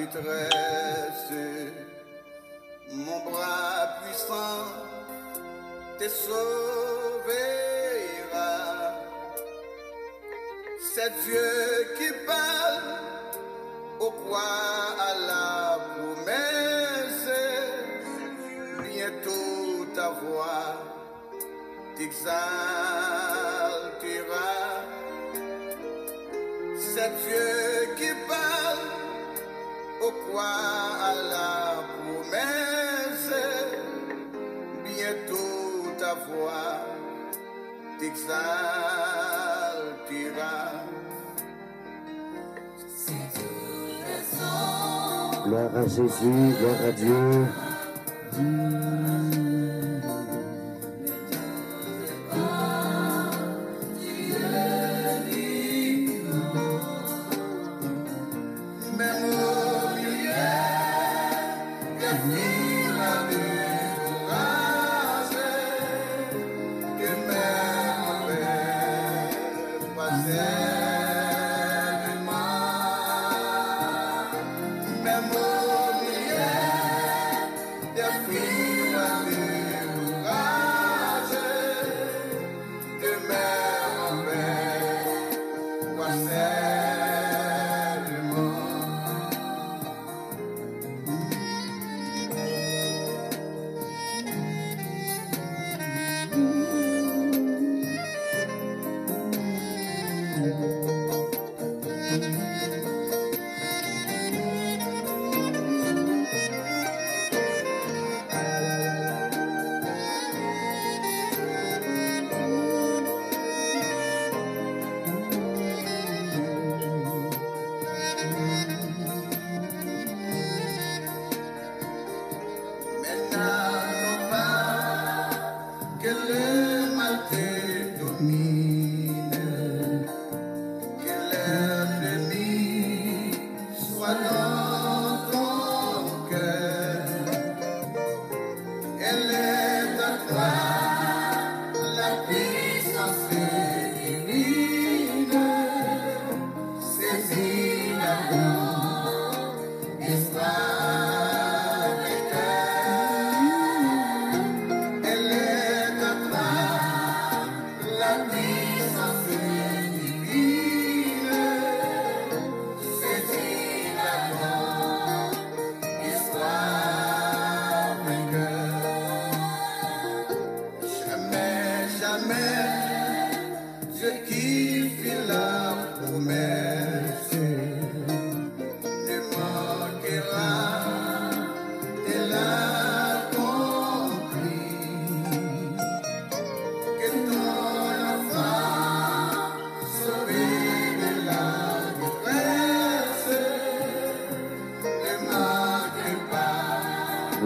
détresse, mon bras puissant te sauvera. C'est Dieu qui parle, au quoi à la promesse, bientôt ta voix t'exaltera. C'est Dieu qui parle, au quoi à la promesse, bientôt ta voix t'exaltera. Gloire à Jésus, gloire à Dieu.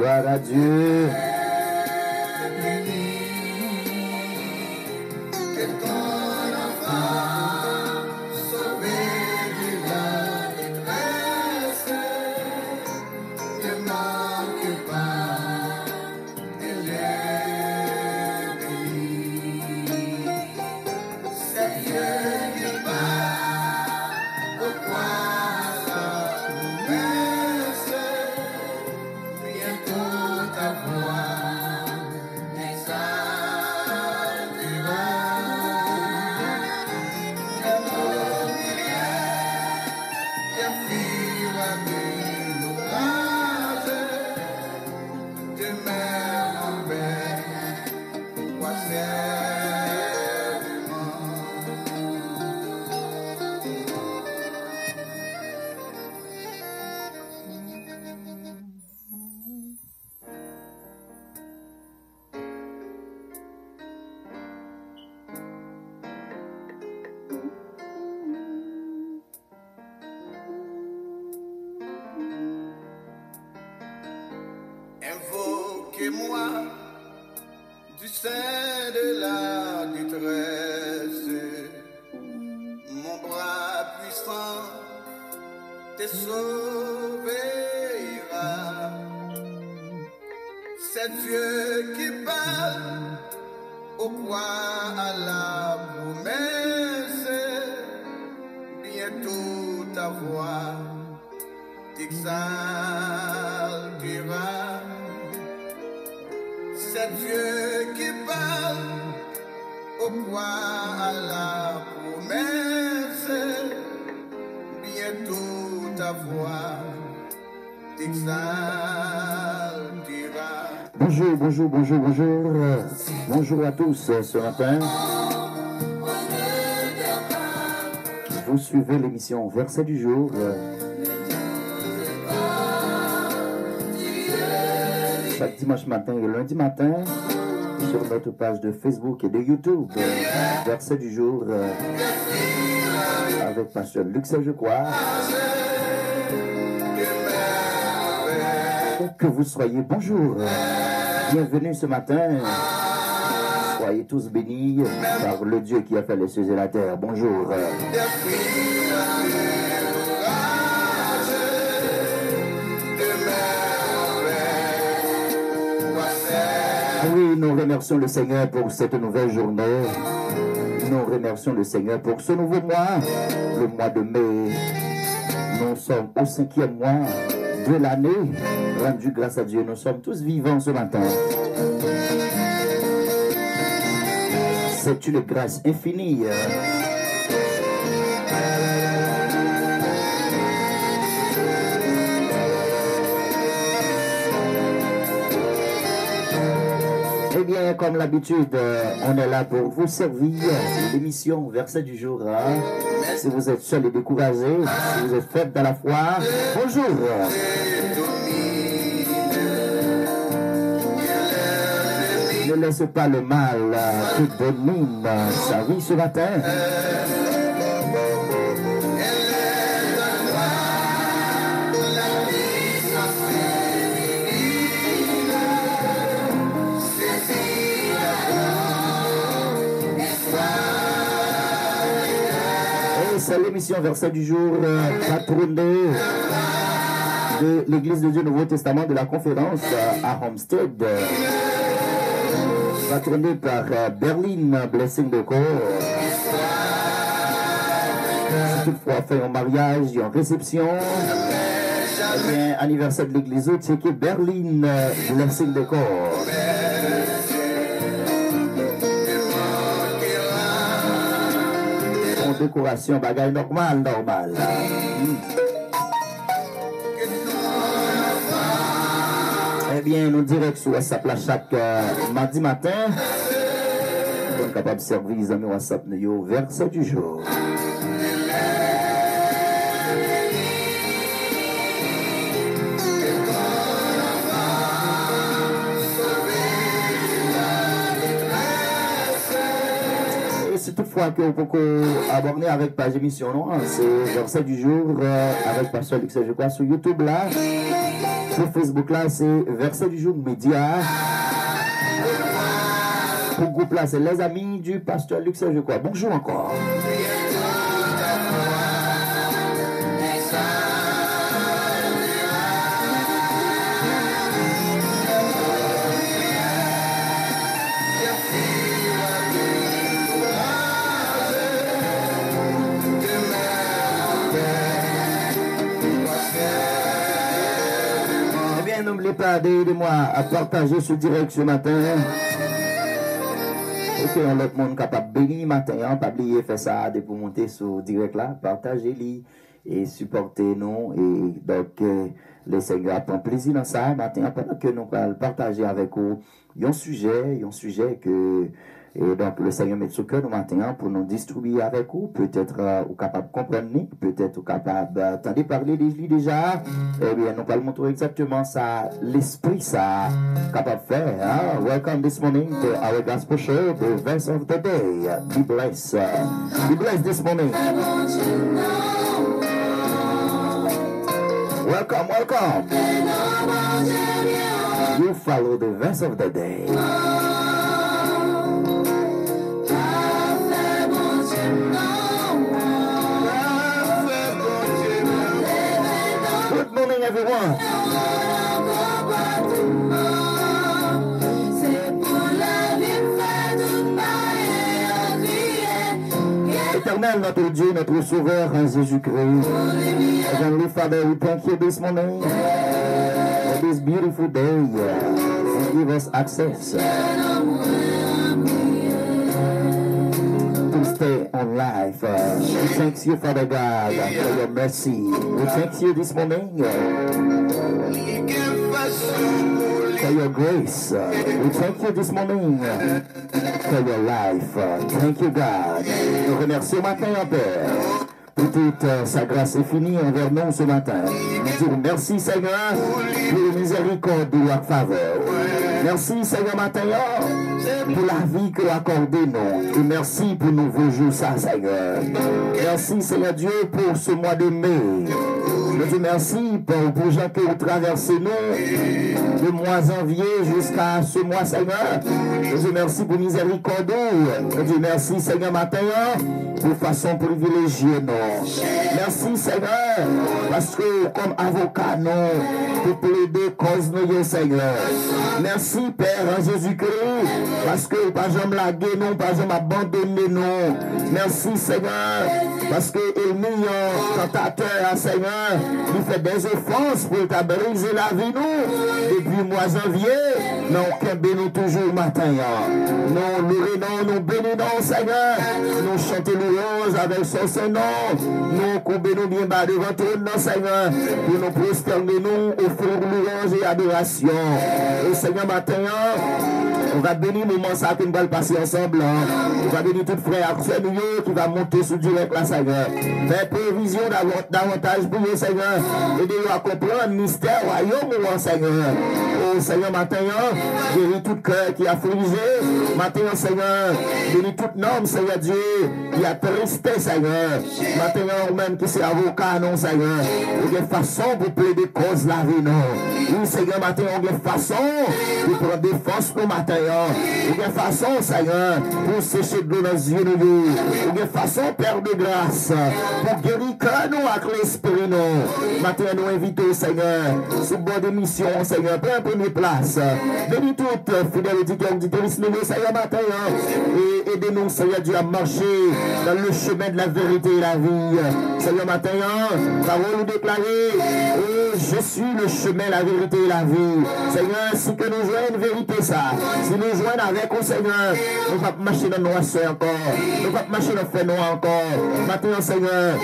Gloire à Dieu. Invoquez-moi du sein de la détresse, mon bras puissant te sauvera. C'est Dieu qui parle, au quoi à la promesse, bientôt ta voix t'exaltera. C'est Dieu qui parle, au croire à la promesse, bientôt ta voix t'exaltera. Bonjour, bonjour, bonjour, bonjour. Bonjour à tous ce matin. Vous suivez l'émission Verset du jour. Chaque dimanche matin et lundi matin sur notre page de Facebook et de YouTube. Verset du jour avec Pasteur Luc je crois. Que vous soyez bonjour. Bienvenue ce matin. Soyez tous bénis par le Dieu qui a fait les cieux et la terre. Bonjour. Oui, nous remercions le Seigneur pour cette nouvelle journée. Nous remercions le Seigneur pour ce nouveau mois, le mois de mai. Nous sommes au 5e mois de l'année. Rendu grâce à Dieu, nous sommes tous vivants ce matin. C'est une grâce infinie. Eh bien, comme l'habitude, on est là pour vous servir. L'émission Verset du jour. Si vous êtes seul et découragé, si vous êtes faible dans la foi, bonjour. Ne laisse pas le mal qui domine sa vie ce matin. Et c'est l'émission Verset du jour patronnée de l'Église de Dieu Nouveau Testament de la conférence à Homestead. Patronné par Berlin Blessing de Corps. Si toutefois fait un mariage et une réception, eh bien, anniversaire de l'église, c'est que Berlin Blessing de Corps. En décoration, bagaille normal. Eh bien, nous dirons sur WhatsApp là chaque mardi matin. Nous sommes capables de servir les amis WhatsApp au verset du jour. Et c'est toutefois que vous pouvez aborder avec page émission, non? C'est verset du jour avec Pasteur Luc je crois sur YouTube là. Sur Facebook là, c'est Verset du jour média. Pour le groupe là, c'est les amis du pasteur Luc je crois. Bonjour encore. N'oubliez pas d'aidez-moi à partager ce direct ce matin. Ok, on l'autre monde capable de bénir matin. Pas oublier faire ça pour monter sur direct là. Partagez-les et supportez-nous. Et donc, le Seigneur prend plaisir dans ça matin pendant que nous allons partager avec vous un sujet que. Et donc, le Seigneur met sur cœur nous matin pour nous distribuer avec vous. Peut-être vous capable de comprendre, peut-être vous capable d'entendre parler de lui déjà. Eh bien, nous allons montrer exactement ça, l'esprit ça, capable de faire. Hein? Welcome this morning to our gospel show, the verse of the day. Be blessed. Be blessed this morning. Welcome. You follow the verse of the day. Good morning, everyone. éternel, notre Dieu, notre Sauveur, Jésus-Christ. Heavenly Father, we thank you this morning for this beautiful day. And give us access to stay on life. We thank you, Father God, for your mercy. We thank you this morning for your grace. We thank you this morning for your life. Thank you, God. Nous remercions matin, Père, pour toute sa grâce infinie envers nous ce matin. Nous disons merci, Seigneur, pour la miséricorde de la faveur. Merci, Seigneur, matin, pour la vie que vous accordez nous. Et merci pour nous nouveaux jours, ça, Seigneur. Merci, Seigneur Dieu, pour ce mois de mai. Je dis merci pour les gens que vous traversez nous, de mois janvier jusqu'à ce mois, Seigneur. Je dis merci pour miséricorde. Je dis merci, Seigneur, matin, de façon privilégiée, non. Merci, Seigneur, parce que comme avocat, non, pour plaider cause nous, Seigneur. Merci, Père, en Jésus-Christ, parce que pas jamais laguer, non, pas jamais abandonner, non. Merci, Seigneur, parce que ennemi, tentateur, Seigneur, il fait des offenses pour t'a briser la vie, nous. Depuis le mois janvier, non, qu'un béni toujours matin, non, nous bénissons, Seigneur, nous chantons louange avec son Saint-Nom, nous courbons bien bas devant toi, non, Seigneur, pour nous prosterner, nous, offrir louange et adoration. Et Seigneur, matin, on va bénir le moment ça que nous allons passer ensemble. On va bénir tout frère qui va monter sur direct là, Seigneur. Fais prévision davantage pour nous, Seigneur. Aidez-nous à comprendre le mystère royaume, Seigneur. Oh, Seigneur, matin, guéris tout cœur qui a affligé. Matin, Seigneur, bénis toute norme, Seigneur Dieu, qui a tristé, Seigneur. Matin, même qui c'est avocat, non, Seigneur. Il y a façon pour plaider cause la vie, non. Oui, Seigneur, matin, il y a façon pour prendre défense pour matin. Il y a façon, Seigneur, pour sécher de l'eau dans les yeux, il y a façon, Père de grâce, pour guérir cœur nous avec l'esprit, nous. Matin, nous invitons, Seigneur, sous bord de mission, Seigneur, prends la première place. Bénis toutes fidèles auditeurs, auditeurs, Seigneur, matin, et aidez-nous, Seigneur Dieu, à marcher dans le chemin de la vérité et la vie. Seigneur, matin, parole nous déclarer, je suis le chemin, la vérité et la vie. Seigneur, si que nous jouons une vérité, ça. Si nous joignons avec nous, Seigneur, nous ne allons pas marcher dans nos noirceur encore. Nous ne allons pas marcher dans le fait noir encore. Maintenant, Seigneur,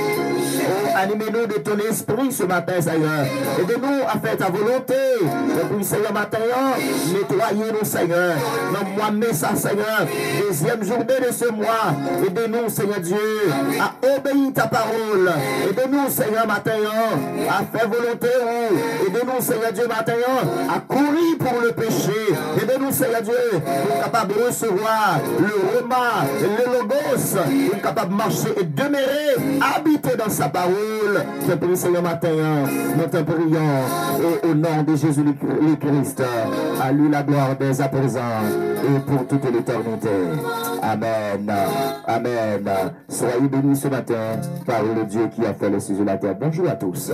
animez-nous de ton esprit ce matin, Seigneur. Aidez-nous à faire ta volonté. Et puis, Seigneur, matin, nettoyez-nous, Seigneur. Dans le mois de mai, ça, Seigneur. Deuxième journée de ce mois. Aidez-nous, Seigneur Dieu, à obéir ta parole. Aidez-nous, Seigneur, matin, à faire volonté. Aidez-nous, Seigneur Dieu, matin, à courir pour le péché. Aidez-nous, Seigneur Dieu, pour capable de recevoir le Roma, le Logos, pour capable de marcher et demeurer, habiter dans sa parole. Je prie, Seigneur, matin, nous te prions, et au nom de Jésus le Christ, à lui la gloire dès à présent et pour toute l'éternité. Amen. Amen. Soyez bénis ce matin par le Dieu qui a fait les cieux de la terre. Bonjour à tous.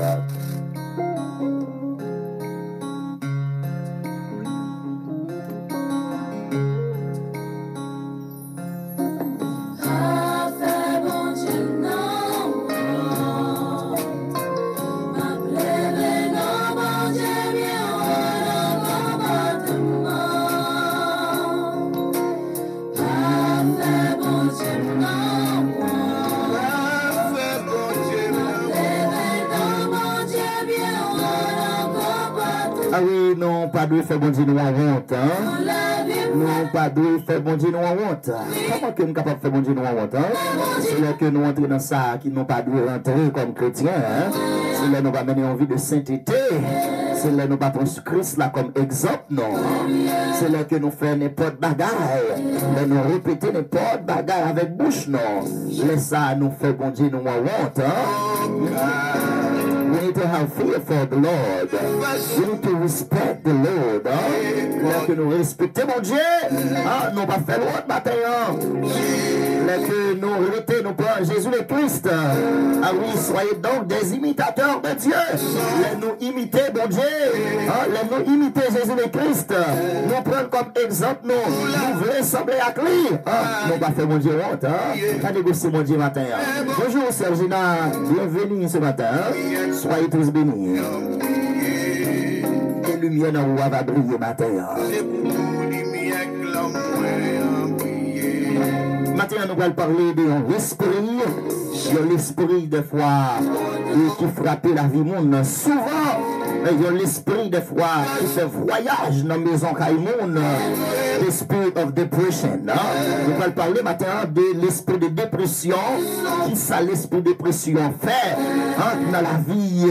Ah oui, non, pas de faire bon Dieu nous en honte, hein? Non, pas de faire bon Dieu nous en honte. Comment que nous sommes capables de faire bon Dieu nous en honte, hein? C'est là que nous entrons dans ça, qui n'ont pas dû rentrer comme chrétiens, hein? C'est là que nous va mener en vie de sainteté. C'est là que nous va prendre Christ là comme exemple, non? C'est là que nous faisons n'importe bagaille. Mais nous répétons n'importe bagaille avec bouche, non? Laisse ça nous faire bon Dieu nous en honte, hein? We need to have fear for the Lord. We need to respect the Lord. Là que nous respectons mon Dieu. Nous pas faire l'autre matin. Là que nous arrêtons, nous prenons Jésus le Christ. Ah oui, soyez donc des imitateurs de Dieu. Là nous imiter mon Dieu. nous imiter Jésus le Christ, nous prendre comme exemple, nous voulons sembler à lui. Nous pas faire mon Dieu honte. Pas négocier mon Dieu matin. Bonjour Sergina, bienvenue ce matin. Soyez tous bénis. Et lumière dans la va briller matin. Maintenant, nous allons parler de l'esprit de foi qui frappe la vie monde. Souvent, il y a l'esprit de foi qui fait voyage dans la maison Kaimoun, the spirit of depression. Nous allons parler maintenant de l'esprit de dépression. Qui ça l'esprit de dépression fait dans la vie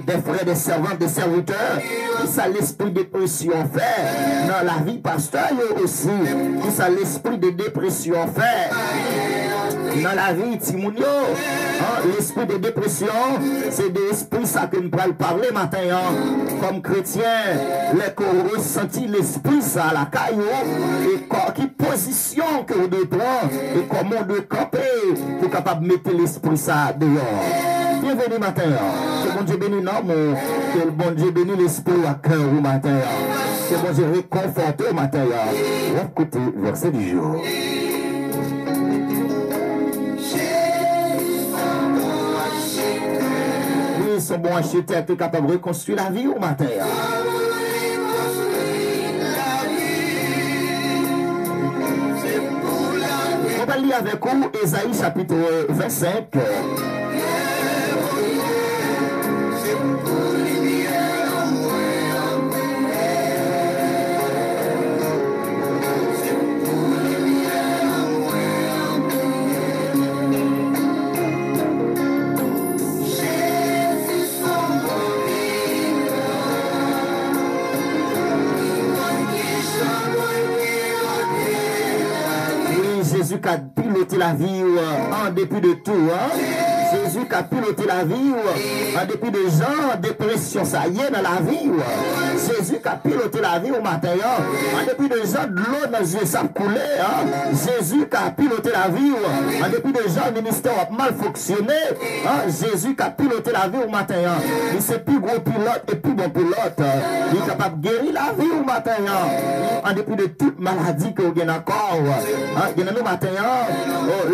des frères, des servants, des serviteurs? Qui ça l'esprit de dépression fait dans la vie pasteur aussi? Qui ça l'esprit de dépression fait dans la vie Timounio? L'esprit de dépression, c'est de l'esprit ça que nous allons parler matin. Comme chrétien, les qu'on ressentit l'esprit ça à la caillou et qui position que vous devez prendre et comment on doit camper pour capable de mettre l'esprit ça dehors. Bienvenue matin. Que bon Dieu bénisse non, que le bon Dieu bénisse l'esprit à cœur au matin. Que bon Dieu réconforte au matin. On va écouter verset du jour. Oui, son bon architecte qui est capable de reconstruire la vie au matin. On va lire avec vous Ésaïe chapitre 25. Jésus qui a piloté la vie en dépit de tout. Jésus qui a piloté la vie en dépit de gens, dépression, ça y est dans la vie. Jésus qui a piloté la vie au matin, en dépit de gens, de l'eau dans les yeux, ça coulait. Jésus qui a piloté la vie en dépit de gens, le ministère a mal fonctionné. Jésus qui a piloté la vie au matin. Il c'est plus gros pilote et plus bon pilote. Il est capable de guérir la vie au matin. En dépit de toute maladie que vous avez encore. Il y a nos matins,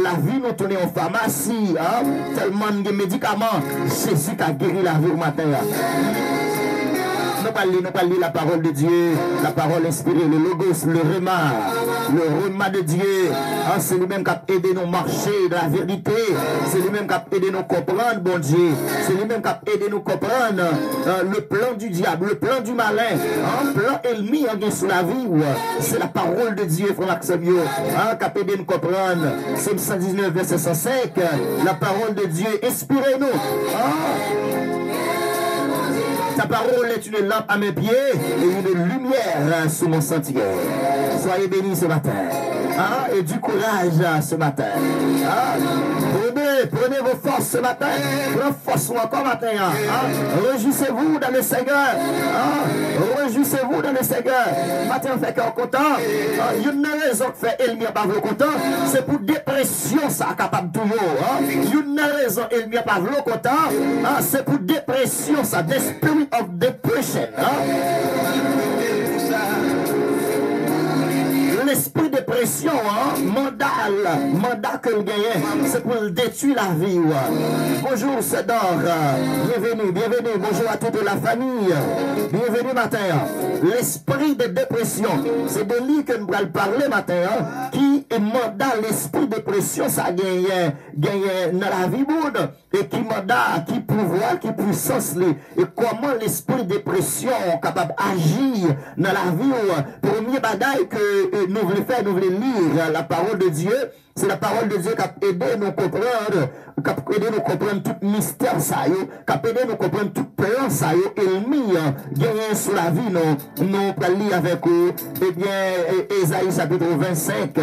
la vie nous tourne en pharmacie. Tellement de médicaments. Jésus qui a guéri la vie au matin. Nous parlons la parole de Dieu, la parole inspirée, le logos, le rema de Dieu. C'est lui-même qui a aidé nous marcher dans la vérité. C'est lui-même qui a aidé nous comprendre, bon Dieu. C'est lui-même qui a aidé nous comprendre le plan du diable, le plan du malin. Un plan ennemi sur la vie. C'est la parole de Dieu, frère Maximio, qui a aidé nous comprendre. Psaume 119, verset 105. La parole de Dieu, inspirez-nous. Ta parole est une lampe à mes pieds et une lumière sur mon sentier. Soyez bénis ce matin. Et du courage ce matin. Prenez vos forces ce matin. Prenez force encore matin. Réjouissez-vous dans le Seigneur. Réjouissez-vous dans le Seigneur. Matin, on fait qu'on content. Il y a une raison que fait Elmia Pavlo content. C'est pour dépression, ça capable de tout. Il y a une raison Elmia Pavlo content. C'est pour dépression, ça. The spirit of depression. L'esprit de pression, mandat que le gagne, c'est pour détruire la vie. Bonjour Cédor, bienvenue, bonjour à toute la famille, bienvenue matin. L'esprit de dépression, c'est de lui que nous allons parler matin, qui mandat l'esprit de pression, ça gagne dans la vie monde, et qui mandat, qui pouvoir, qui puissance, et comment l'esprit de pression est capable d'agir dans la vie. Premier bagaille que nous voulons faire, nous voulons lire la parole de Dieu. C'est la parole de Dieu qui a aidé nous comprendre, tout mystère ça, qui a aidé nous comprendre tout plan ça, ennemi gagné sur la vie, nous allons lire avec eux. Eh bien, Ésaïe chapitre 25,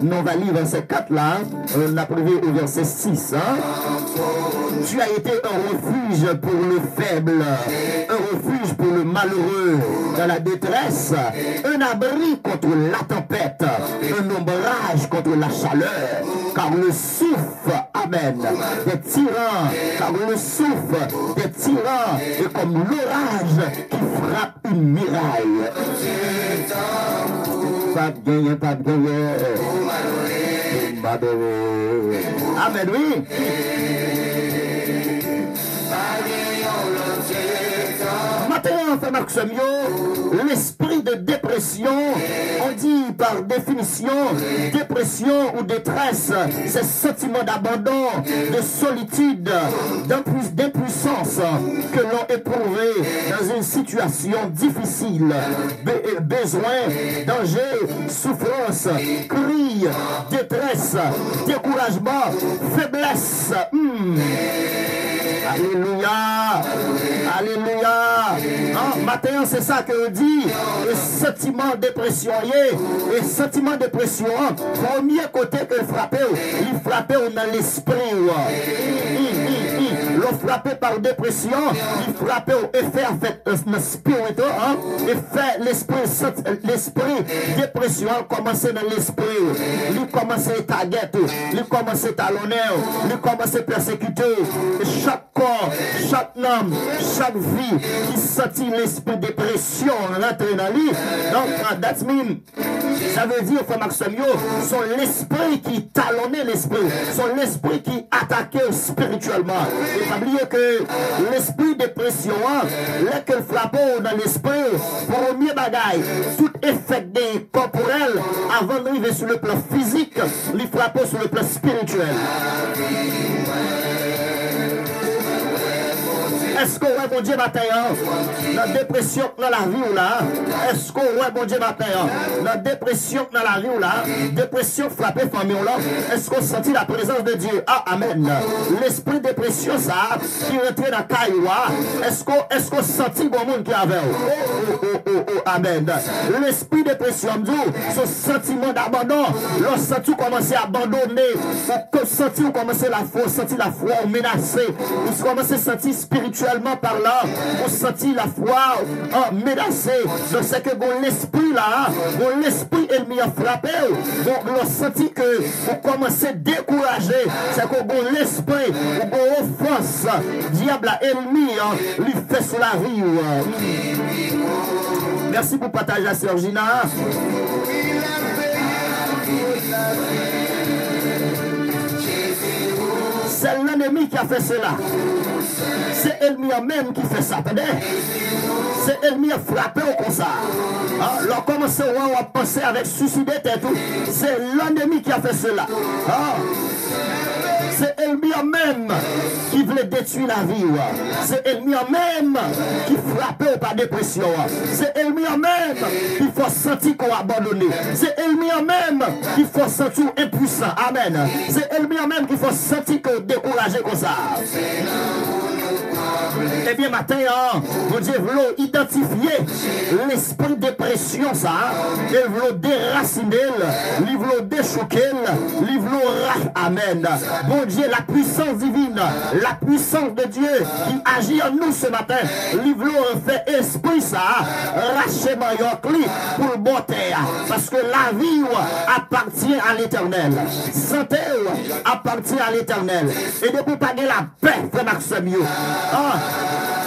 nous allons lire verset 4 là, on a privé au verset 6. Tu as été un refuge pour le faible, un refuge pour le malheureux dans la détresse, un abri contre la tempête, un ombrage contre la chaleur, car le souffle Amen. Des tyrans, car le souffle des tyrans est comme l'orage qui frappe une muraille. Pas de gagner, pas de gagner. Amen, oui. Maintenant, frère Maximio, l'esprit de dépression, on dit par définition, dépression ou détresse, c'est sentiment d'abandon, de solitude, d'impuissance que l'on éprouvé dans une situation difficile, besoin, danger, souffrance, cri, détresse, découragement, faiblesse. Alléluia. Alléluia. Maintenant, c'est ça que on dit. Le sentiment de dépression. Le sentiment de dépression, premier côté que il frappait dans l'esprit. Le frappé par dépression, il frappait au effet le spirit, l'esprit dépression commençait dans l'esprit, il commençait à taguer, il commençait à talonner, il commençait à persécuter. Chaque corps, chaque homme, chaque vie qui sentit l'esprit dépression rentrer dans lui. Donc, that means, ça veut dire, frère Maximio, c'est l'esprit qui talonnait l'esprit, c'est l'esprit qui attaquait spirituellement. Et n'oubliez que l'esprit dépression, là qu'elle frappe dans l'esprit, premier bagaille, tout effet corporel, avant d'arriver sur le plan physique, il frappe sur le plan spirituel. Est-ce qu'on voit bon Dieu matin, la dépression dans la vie ou là? Est-ce qu'on voit bon Dieu matin, la dépression dans la vie ou là? Dépression frappée famille ou là? Est-ce qu'on sentit la présence de Dieu? Ah, amen. L'esprit dépression, ça, qui rentrait dans Caïwa, est-ce qu'on sentit bon monde qui avait? Amen. L'esprit dépression, ce sentiment d'abandon, le senti commencer à abandonner, le senti commencer la foi menacée, vous commencez à sentir spirituellement parlant, on sentit la foi menacée. Donc c'est que bon l'esprit là, bon l'esprit ennemi a frappé, donc on senti que vous commencez à décourager, c'est que bon l'esprit, bon offense, diable ennemi, lui fait sur la vie. Merci pour partager la sœur Gina. C'est l'ennemi qui a fait cela. C'est l'ennemi même qui fait ça. C'est l'ennemi frappé au comme ça. Alors commencez à penser avec suicider et tout. C'est l'ennemi qui a fait cela. C'est l'ennemi même qui voulait détruire la vie. C'est l'ennemi même qui frappait par dépression. C'est l'ennemi même qui faut sentir qu'on a abandonné. C'est l'ennemi même qui faut sentir impuissant. Amen. C'est l'ennemi même qui faut sentir qu'on découragé comme ça. Eh bien, matin, mon Dieu veut identifier l'esprit de dépression, ça. Il veut déraciner, il veut déchoquer, il veut amen. Bon Dieu, la puissance divine, la puissance de Dieu qui agit en nous ce matin, il veut faire esprit, ça, racher Mayokli pour le bon terre. Parce que la vie appartient à l'éternel. Santé appartient à l'éternel. Et de pour payer la paix, frère Maximio.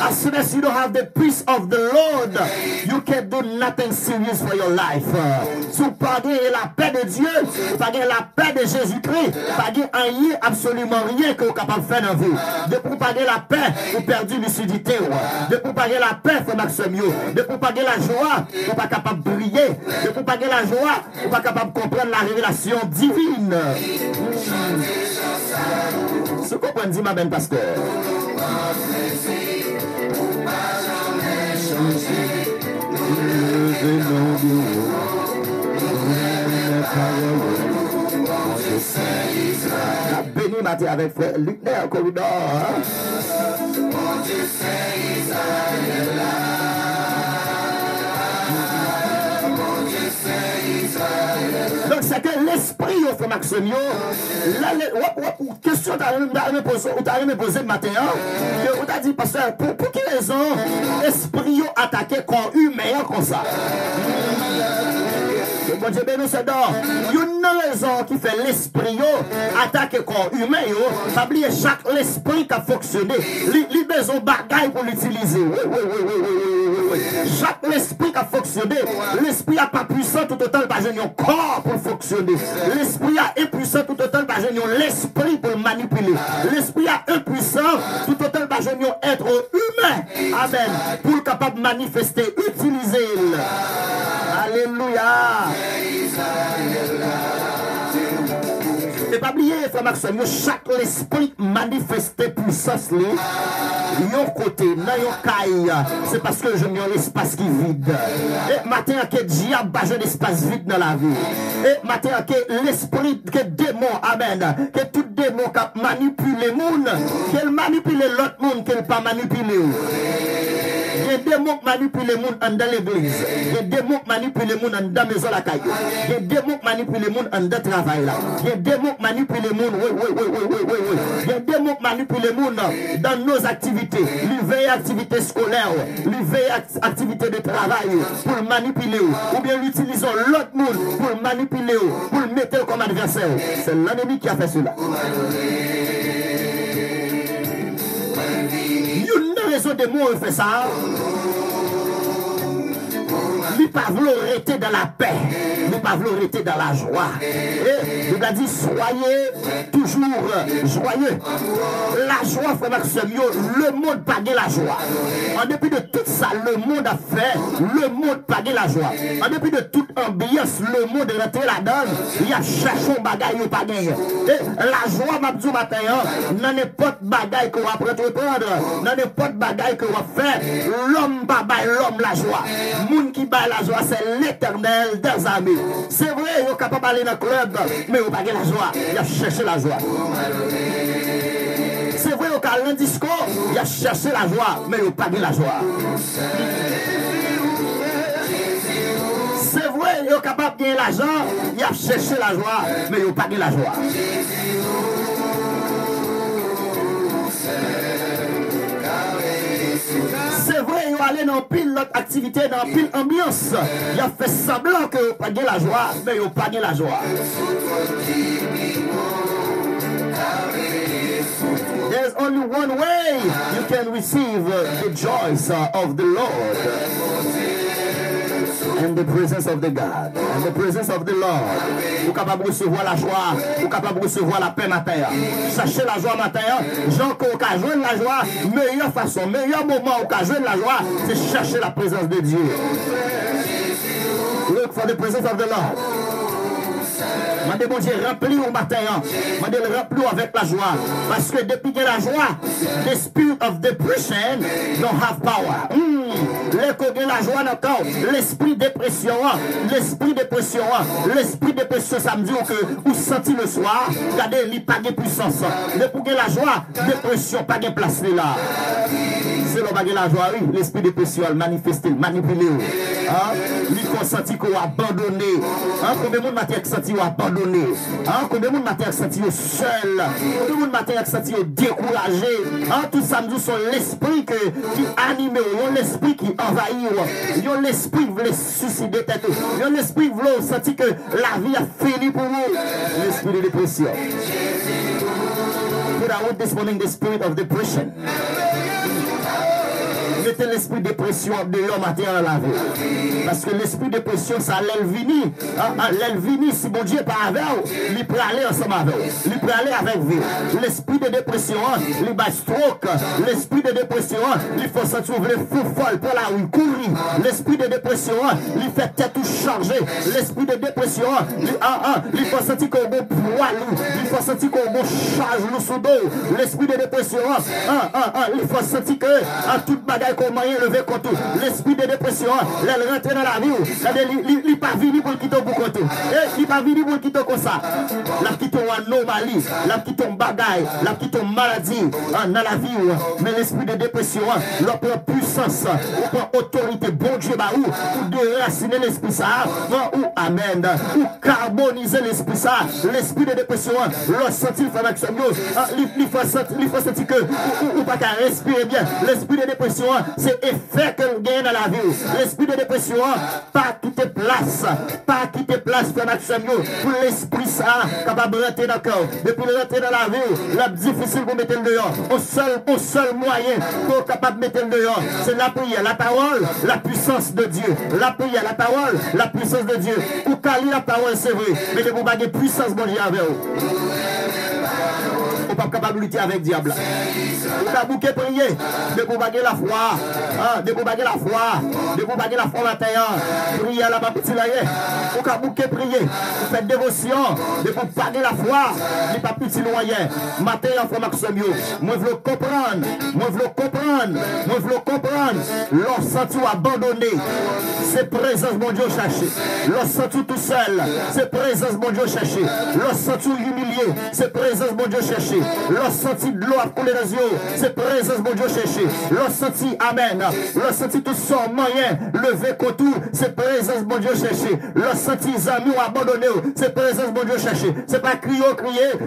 As soon as you don't have the peace of the Lord, you can do nothing serious for your life. Si vous parlez la paix de Dieu, parlez la paix de Jésus-Christ, parlez rien, absolument rien que vous êtes capable de faire dans vous. De propager la paix, vous perdez lucidité. De propager la paix, frère Maximio. De propager la joie, vous n'êtes pas capable de briller. De propager la joie, vous n'êtes pas capable de comprendre la révélation divine. Ce qu'on peut dire, ma belle pasteur. La béni matin avec frère Luc au corridor. Donc c'est que l'esprit, frère Maximio, question tu as posé le matin, on t'a dit, pasteur, pour quelle raison l'esprit attaqué corps humain comme ça? Bon Dieu, ben nous c'est dans une raison qui fait l'esprit attaquer le corps humain, pas oublier chaque l'esprit qui a fonctionné. Les besoin bagaille pour l'utiliser. Oui. Chaque l'esprit qui a fonctionné, l'esprit n'a pas puissant tout autant pas un corps pour fonctionner. L'esprit est impuissant tout autant pas un l'esprit pour manipuler. L'esprit est impuissant tout autant pas un être humain. Amen. Pour le capable de manifester, utiliser. Alléluia. Et pas oublier, frère Maxime, chaque esprit manifesté puissance, yon côté, dans yon caille, c'est parce que je n'ai l'espace qui vide. Et matin, que diable, j'ai l'espace vide dans la vie. Et matin, que l'esprit, que démon, amen, que tout démon qui manipule le monde, qu'elle manipule l'autre monde, qu'elle pas manipule. Il y a des démons qui manipulent le monde dans l'église. Il y a des démons qui manipulent le monde dans la maison la caille. Il y a des démons qui manipulent le monde dans le travail là. Il y a des démons qui manipulent le monde. Oui. Il y a des démons qui manipulent le monde dans nos activités. Les activités scolaires, les activités de travail pour manipuler. Ou bien utilisons l'autre monde pour manipuler, pour le mettre comme adversaire. C'est l'ennemi qui a fait cela. Raison des mots fait ça. Nous ne pouvons pas rester dans la paix. Nous ne pouvons pas rester dans la joie. Et il a dit soyez toujours joyeux. La joie, frère Maxime, le monde pague la joie. En dépit de tout ça, le monde a fait, le monde pague la joie. En dépit de toute ambiance, le monde est rentré là-dedans. Il a cherché un bagage, il n'a pas gagné. Et la joie, m'a dit matin, dans n'importe bagage qu'on va prendre, dans n'importe bagage qu'on va faire, l'homme va bailler l'homme la joie. Moun qui baille la joie, c'est l'Éternel des armées. C'est vrai, il est capable d'aller dans le club, mais il n'a pas la joie. Il a cherché la joie. C'est vrai, il a un discours, il a cherché la joie, mais il n'a pas la joie. C'est vrai, il est capable de gagner l'argent, il a cherché la joie, mais il n'a pas la joie. C'est vrai, il a allé dans pile l'autre activité, dans pile ambiance. Il a fait semblant qu'il n'a pas la joie, mais il n'a pas la joie. There's only one way you can receive the joys of the Lord. And the presence of the God. And the presence of the Lord. Vous êtes capable de recevoir la joie. Vous êtes capable de recevoir la paix matin. Cherchez la joie matin. Jean, qu'on peut joindre la joie, meilleure façon, meilleur moment où on peut joindre la joie, c'est chercher la présence de Dieu. Look for the presence of the Lord. Mandez bon Dieu, remplis au matin. Mandez le remplis avec la joie. Parce que depuis que la joie, the spirit of depression don't have power. L'écho de la joie dans l'esprit dépression, l'esprit dépression, ça me dit que vous sentez le soir, regardez, il n'y a pas de puissance. Depuis que la joie, dépression, pas de place là. C'est le la joie, oui, l'esprit dépression, manifesté, manipulé. Il faut sentir qu'on a abandonné. Combien de monde m'a senti abandonné? Combien de monde m'a senti seul? Combien de monde m'a senti découragé? Tout ça me dit sur l'esprit qui anime, l'esprit qui envahit, l'esprit qui veut suicider tête, l'esprit qui veut sentir que la vie a fini pour vous. L'esprit de dépression. Put out this morning the spirit of depression. Mettez l'esprit de dépression dehors matin à la vie. Parce que l'esprit de dépression, ça l'elvini. L'elvini, si mon Dieu n'est pas avec vous, il peut aller ensemble avec vous. Il peut aller avec vous. L'esprit de dépression, il bat stroke. L'esprit de dépression, il faut sentir le fou folle pour la rue, courir. L'esprit de dépression, il fait tête tout chargé. L'esprit de dépression, il faut sentir qu'on a un poids lourd. Il faut sentir qu'on a un charge lourd sous dos. L'esprit de dépression, il faut sentir que toute bagarre qu'on moyen levé contre l'esprit de dépression, elle rentre dans la vie, il n'est pas venu pour le quitter pour contre. Il n'est pas venu pour le quitter comme ça. La quitte en anomalie, la quitte en bagaille, la quitte en maladie dans la vie. Mais l'esprit de dépression, il prend puissance, il prend autorité, bon Dieu bah ou déraciner l'esprit ça, ou amen, ou carboniser l'esprit ça, l'esprit de dépression, le sentir faire avec son Dieu, il faut sentir que ou pas qu'à respirer bien, l'esprit de dépression, c'est effet que gagne dans la vie, l'esprit de dépression, pas quitter place, faire avec son Dieu, pour l'esprit ça, capable de rentrer dans le corps, depuis rentrer dans la vie, la difficile pour mettre le dehors, au seul moyen pour capable de mettre le dehors, c'est la prière, la parole, la puissance de Dieu, la prière, la parole, la puissance de Dieu, ou qu'à lire la parole c'est vrai, mais de vous baguer puissance bon Dieu avec vous. Vous pas capable de lutter avec le diable. Vous pas bouquer prier, de vous baguer la foi, de vous baguer la foi, de vous baguer la foi matin, prier à la petite laïe. Vous pas bouquer prier, vous faites dévotion, de vous baguer la foi, n'est pas petit loyer. Matin la foi Maxime, moi je veux comprendre, lorsque tu abandonné, c'est présence mon Dieu chercher. Lorsque tu tout seul, c'est présence mon Dieu chercher. Lorsque tu humilié, c'est présence mon Dieu chercher. Lorsque tu de l'eau à couler dans les yeux, c'est présence mon Dieu chercher. Lorsque tu amen, lorsque tu tout sort moyen, levé contour, c'est présence mon Dieu chercher. Lorsque tes amis ont abandonné, c'est présence mon Dieu chercher. C'est pas crier,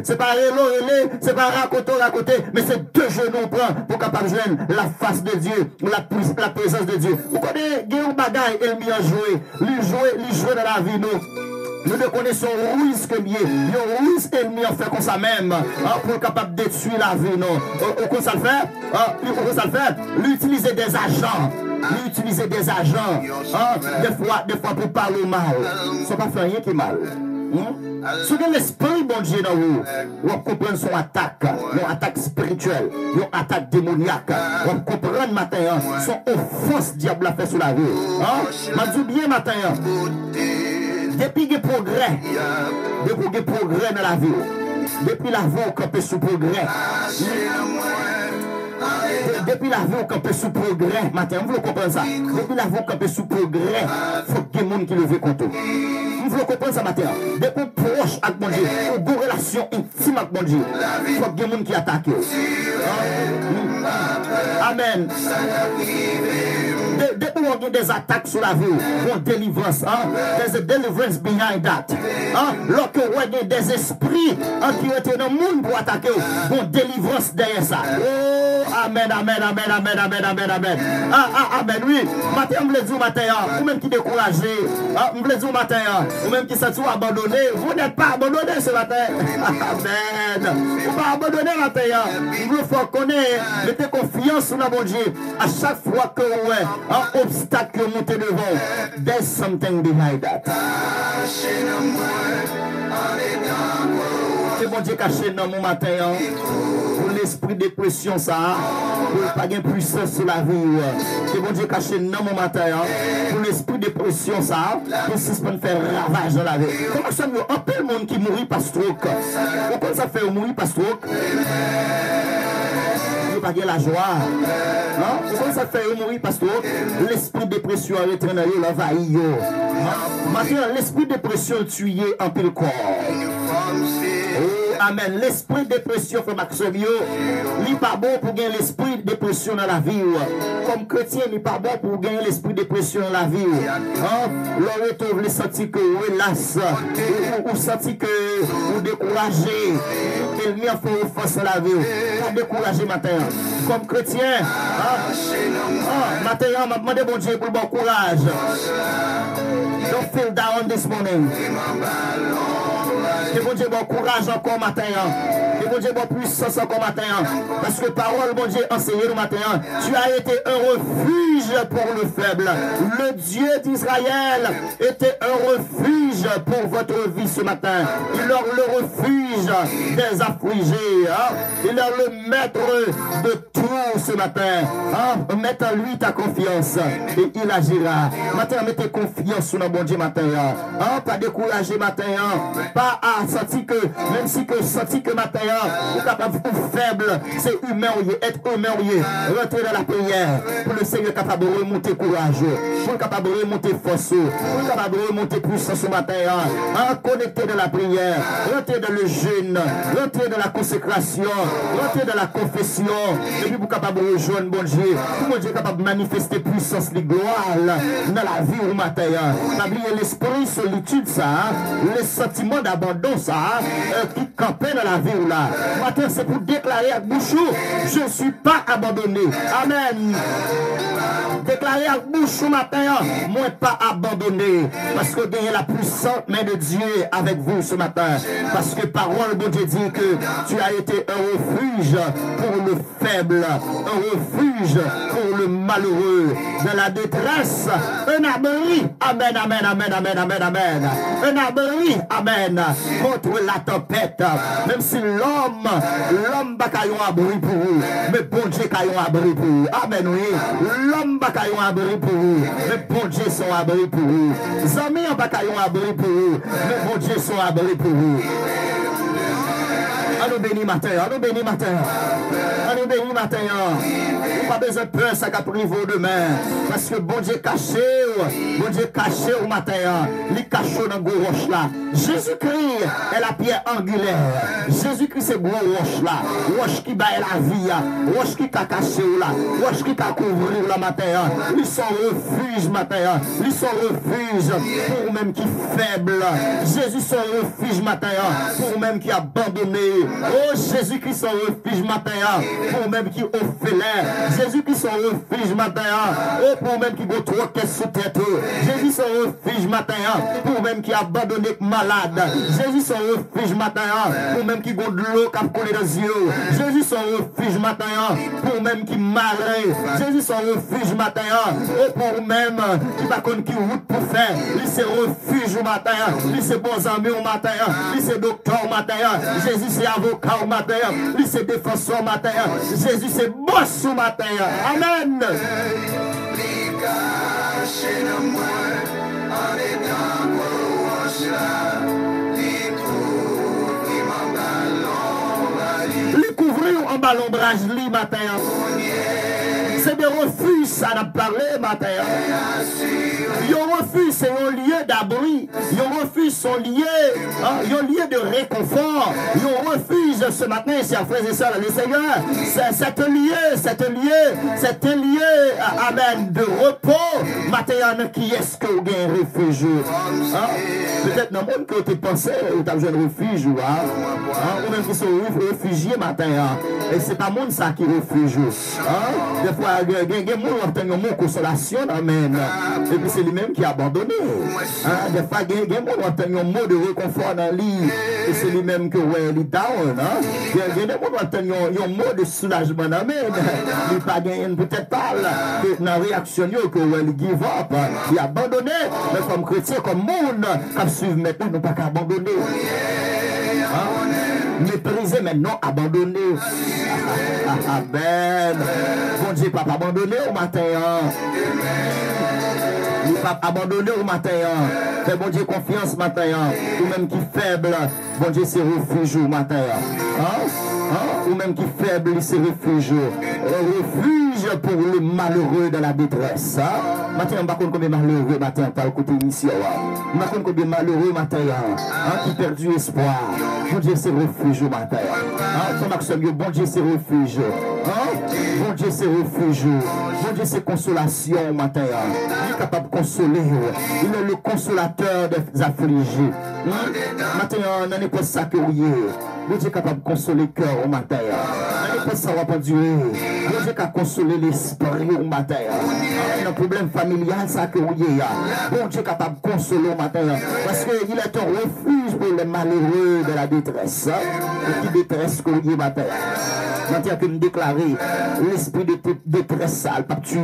c'est pas relé, c'est pas raconter, mais c'est deux genoux on prend pour capable de joindre la face de Dieu, la présence de Dieu. Vous connaissez, il y a un bagage, il m'y a joué, il joue dans la vie, nous ne connaissons ruise que mieux. Nous ruise ennemi en fait comme ça même. Pour capable de détruire la vie, non. Comment ça le fait? L'utiliser des agents. Des fois pour parler mal. Ça ne pas faire rien qui est mal. Si vous avez l'esprit bon Dieu dans vous, vous comprenez son attaque, une attaque spirituelle, une attaque démoniaque. Vous comprenez matin, son offense diable a fait sur la vie. Je dis bien matin, depuis qu'il y a progrès, dans la vie, depuis la vie, on campe sous progrès. Depuis la vie, on campe sous progrès. Matin, vous comprenez ça? Depuis la vie, on campe sous progrès. Il faut que des gens qui lèvent contre vous comprenez ça matin? Depuis proche avec mon Dieu, une relation intime avec mon Dieu. Il faut que des gens qui attaquent. Amen. Depuis on a des attaques sur la vie, on délivrance. There's a deliverance behind that. Lorsque on a des esprits qui étaient dans le monde pour attaquer, on délivrance derrière ça. Amen. Amen, oui. Matin, on me le dit au matin, ou même qui découragé, on me le dit au matin, ou même qui s'est abandonné, vous n'êtes pas abandonné ce matin. Amen. Vous ne pas abandonné matin. Il faut connaître, mettez confiance sur la bon Dieu. À chaque fois que vous avez un obstacle monté devant, there's something behind that. C'est bon Dieu caché dans mon matin. Pour l'esprit de dépression, ça, pour pas de puissance sur la vie. C'est bon Dieu caché dans mon matin. Pour l'esprit de dépression, ça, pour suspendre faire ravage dans la vie. Comment ça, un peu le monde qui mourit par stroke. Pourquoi ça fait mourir par stroke? Pas la joie. Pourquoi ça fait mourir parce que l'esprit de dépression a été l'envahi. Maintenant, l'esprit de dépression tué en pile corps. Amen. L'esprit de dépression fait Maximio. Il n'est pas bon pour gagner l'esprit de dépression dans la vie. Comme chrétien, il n'est pas bon pour gagner l'esprit de dépression dans la vie. L'on retrouve les sentis que vous hélas, ou sentis que vous découragez. Il n'y a pas offense dans la vie. Vous découragez matin. Comme chrétien, matin, je demande bon Dieu pour le bon courage. Don't feel down this morning. Que bon Dieu bon courage encore matin. Que bon Dieu bon puissance encore matin. Parce que parole bon Dieu enseignée le matin. Tu as été un refuge pour le faible. Le Dieu d'Israël était un refuge pour votre vie ce matin. Il est le refuge des affligés. Il est le maître de tout ce matin. Mets en lui ta confiance et il agira. Matin, mettez confiance sur le bon Dieu matin. Pas décourager matin. Pas à sentir que, même si que sentir que matin, ou capable de faible, c'est humain, être humain, rentrer dans la prière, pour le Seigneur capable de remonter courageux, pour capable de remonter force, pour capable de remonter puissance ce matin, connecter dans la prière, rentrer dans le jeûne, rentrer dans la consécration, rentrer dans la confession, et puis pour capable de rejoindre bon Dieu, pour mon Dieu capable de manifester puissance, les gloires dans la vie au matin. N'oubliez l'esprit solitude, ça, les sentiments d'abandon, ça, qui campait dans la vie ou là. Matin, c'est pour déclarer à Bouchou, je ne suis pas abandonné. Amen. Déclarer à Bouchou matin, moi pas abandonné. Parce que gagnez la puissante main de Dieu avec vous ce matin. Parce que parole, bon Dieu dit que tu as été un refuge pour le faible, un refuge pour le malheureux, dans la détresse, un abri. Amen, amen, amen, amen, amen, amen. Un abri, amen, contre la tempête. Même si l'homme va cailler un abri pour vous, mais bon Dieu caille un abri pour vous. Amen, oui. L'homme va cailler un abri pour vous, mais bon Dieu son abri pour vous. Les amis va cailler un abri pour vous, mais bon Dieu son abri pour vous. Allons béni matin, allons béni matin. Allons béni matin. Pas besoin de peur, ça va priver demain. Parce que bon Dieu caché au matin. Il caché dans le gros roche là. Jésus-Christ est la pierre angulaire. Jésus-Christ c'est gros roche là. Roche qui bat la vie. Roche qui t'a caché là. Roche qui t'a couvrir le matin. Ils sont refuge matin. Ils sont refuge pour même qui faible. Jésus son refuge matin. Pour même qui abandonné. Oh Jésus-Christ son refuge matin. Pour même qui orphelin. Jésus-Christ son refuge matin. Oh pour même qui go trop caisse sous tête. Jésus son refuge matin. Pour même qui abandonné malade. Jésus son refuge matin. Pour même qui go de l'eau qui a collé dans les yeux. Jésus son refuge matin. Pour même qui malade. Jésus son refuge matin. Oh pour même qui va connaître qui route pour faire. Lui c'est refuge au matin. Lui c'est bons amis au matin. Lui c'est docteur au matin. Jésus c'est avocat au matin. Lui c'est défenseur au matin. Jésus c'est boss au matin. Amen. Les couvrir en ballon brage li matin. C'est des refuges, ça n'a parlé matin. Les refuges, c'est un lieu d'abri. Les refuges sont liés, un lieu de réconfort. Les refuges, ce matin, chers frères et sœurs, le Seigneur, c'est un lieu, amen, de repos. Matin, qui est-ce que vous avez un refuge? Peut-être dans le monde que tu pensais, tu as besoin de refuge, ou même qui sont réfugiés matin. Et c'est pas le monde ça qui refuge. Des fois, il y a des gens qui ont une consolation, amen. Et puis c'est lui-même qui a abandonné. Des fois, il y a des gens qui ont un mot de réconfort dans lui. Et c'est lui-même qui est down. Il y a des gens qui ont un mot de soulagement, amen. Il n'a pas gagné, peut-être pas dans la réaction que il give up. Il a abandonné. Mais comme chrétien, comme monde, comme suivre maintenant, nous pas qu'à abandonner. Mépriser maintenant, abandonner. Amen. Bon Dieu, pas abandonner au matin. Il pas abandonner au matin. Fais bon Dieu confiance matin. Ou même qui faible, bon Dieu c'est refuge au matin. Ou même qui faible, c'est refuge. Refuge pour les malheureux de la détresse. Matin, on va connaître combien malheureux matin par le côté ici. On va connaître combien malheureux matin qui perdu espoir. Bon Dieu c'est refuge au matin. Bon Dieu c'est refuge. Bon Dieu c'est refuge. Bon Dieu c'est consolation au matin. Il est capable de consoler. Il est le consolateur des affligés. Matin, on n'est pas ça que oui. Bon Dieu est capable de consoler le cœur au matin. On n'est pas ça va pas durer. Bon Dieu est capable de consoler l'esprit au matin. Un problème familial, ça que oui. Bon Dieu est capable de consoler au matin. Parce qu'il est un refuge pour les malheureux de la détresse. Et qui détresse que oui matin. Maintenant que nous déclarer l'esprit de détresse sale, pas tuer.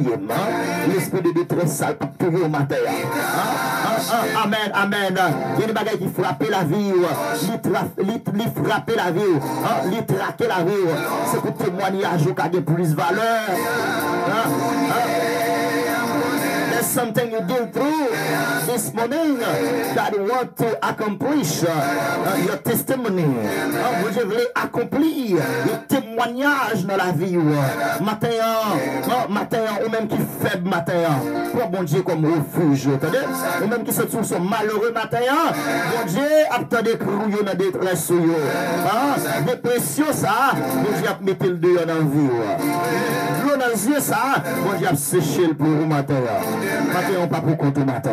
L'esprit de détresse sale, pas tuer au matin. Amen, amen. Il y a des bagages qui frappent la vie. Li frapper la vie. Li traquer la vie. C'est pour témoignage qui a plus valeur. something you did through this morning that you want to accomplish your testimony. Bon Dieu voulait accomplir le témoignage dans la vie. Matin, ou même qui faible matin, pour bon Dieu comme refuge. Ou même qui se trouve son malheureux matin, bon Dieu attendez crouillon dans détresse. Dépression ça, bon Dieu a mis le dehors dans la vie. L'eau dans les yeux ça, bon Dieu a séché le pour vous matin. Matin, on pas pour compte matin.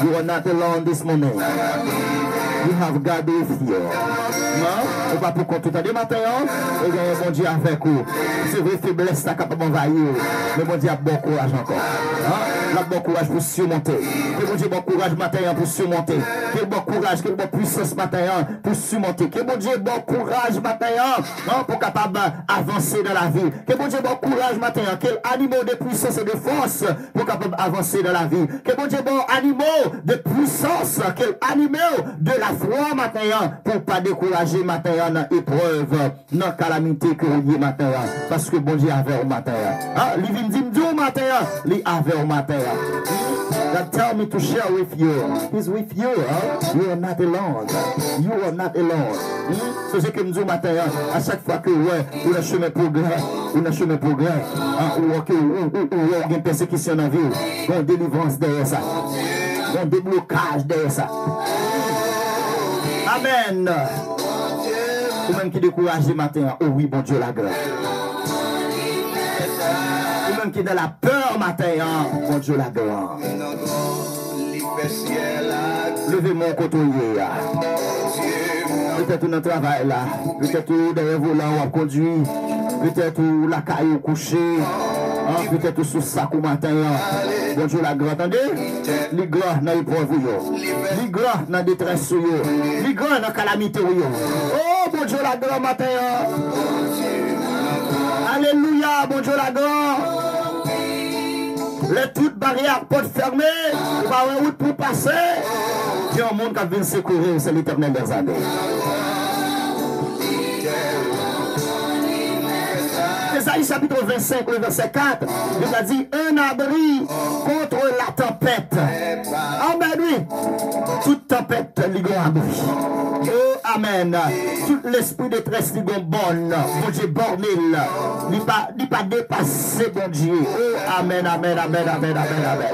You are not alone this morning. You have God with you. Non? On va pour compte tout matin. Et bien, bon Dieu avec vous. C'est vrai, faiblesse, ça capable d'envahir. Mais bon Dieu a bon courage encore. Là, bon courage pour surmonter. Que bon Dieu bon courage matin pour surmonter. Quel bon courage, quelle bonne puissance matin pour surmonter. Que bon Dieu bon courage matin pour capable d'avancer dans la vie. Que bon Dieu bon courage matin. Quel animal de puissance et de force pour capable d'avancer dans la vie. Que bon Dieu bon animal de puissance. Quel animal de la foi matin pour pas décourager matin dans l'épreuve, dans la calamité que vous dites matin. Parce que bon Dieu avait au matin. Il vient dire matin, il avait au matin. God tell me to share with you. He's with you. You are not alone. You are not alone. C'est ce que nous disons matin. À chaque fois que on a chemin progrès, ou une persécution dans la vie, une délivrance derrière ça, un déblocage derrière ça. Amen. Ou même qui décourage le matin, oh oui, bon Dieu la grâce. Ou même qui est dans la peur matin, bon Dieu la grâce. Levez mon côté. Peut-être dans le travail là, peut-être derrière vous là on a conduit, peut-être la caillou couché, peut-être sous sac au matin. Bon Dieu la grâce, attendez, les grands dans l'épreuve, les grands dans la détresse, les grands dans la calamité. Oh bon Dieu la grâce matin. Alléluia, bon Dieu la grâce. Les toutes barrières portes fermées, on va avoir route pour passer. Il y a un monde qui vient secourir, c'est l'Éternel des années. Ésaïe chapitre 25, le verset 4, il a dit un abri contre la tempête. Amen, oui. Toute tempête, il y a un abri. Oh, amen. Tout l'esprit de détresse, il y a bonne. Bon Dieu, bornil. Il n'est pas dépassé, bon Dieu. Oh, amen, amen, amen, amen, amen, amen.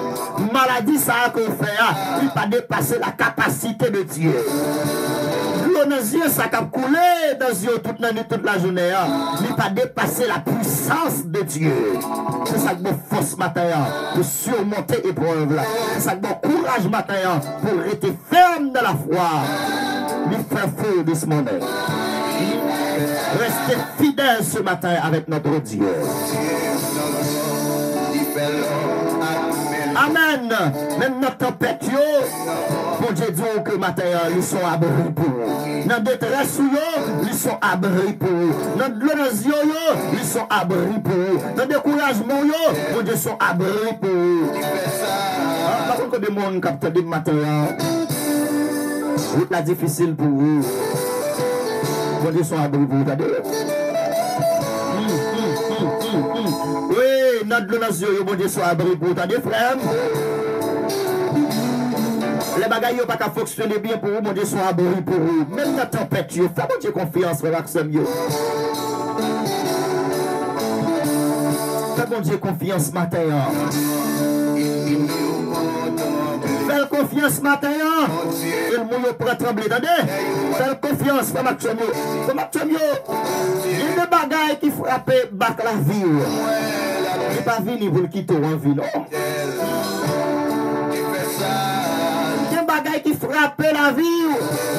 Maladie, ça a qu'on fait, il n'est pas dépassé la capacité de Dieu. L'eau dans les yeux, ça a coulé dans les yeux toute la journée. Il n'est pas dépassé la puissance de Dieu. C'est ça que mon force matin pour surmonter l'épreuve. C'est ça que mon courage matin pour rester ferme dans la foi. Il fait feu this morning. Restez fidèles ce matin avec notre Dieu. Amen. Même notre tempête, bon Dieu dit que matin, ils sont abris pour vous. Dans la détresse, ils sont abris pour vous. Dans l'onasion, ils sont abris pour vous. Dans le découragement, bon Dieu, ils sont abris pour vous. Par contre, des gens qui captent des matins, route là difficile pour vous. Bon Dieu, ils sont abris pour vous. Oui, notre nation, bon Dieu, soit abri pour t'as des frères. Les bagailles n'ont pas qu'à fonctionner bien pour vous, mon Dieu, soit abri pour vous. Même la tempête, fais mon Dieu confiance, frère Axel. Fais mon Dieu confiance matin. Fais confiance matin. Et le monde pourrait trembler. Fais confiance, frère Axel. Frère Axel, il y a des bagailles qui frappent bac la vie. Il n'est pas venu pour le quitter en vie, non? Il y a des bagailles qui frappent la vie.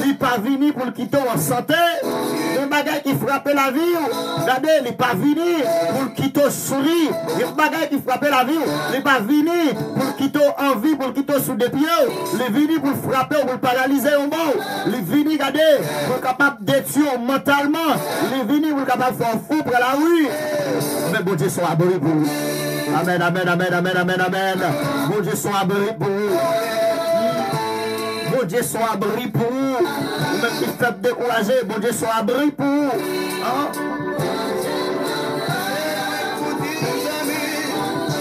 Il n'est pas venu pour le quitter en santé. Il y a des bagailles qui frappent la vie. Regardez, il n'est pas venu pour le quitter sourire. Il y a des bagailles qui frappent la vie. Il n'est pas venu pour le quitter en vie, pour le quitter sous des pieds. Il est venu pour le frapper, pour le paralyser au mot. Il est venu, regardez, pour être capable de détruire mentalement. Il est venu pour être capable de faire fou pour la rue. Mais bon Dieu, sont abris pour vous. Amen, amen, amen, amen, amen, amen. Bon Dieu, sont abris pour vous. Bon Dieu, sont abris pour vous. Ou même qui fait décourager, bon Dieu, sont abris pour vous.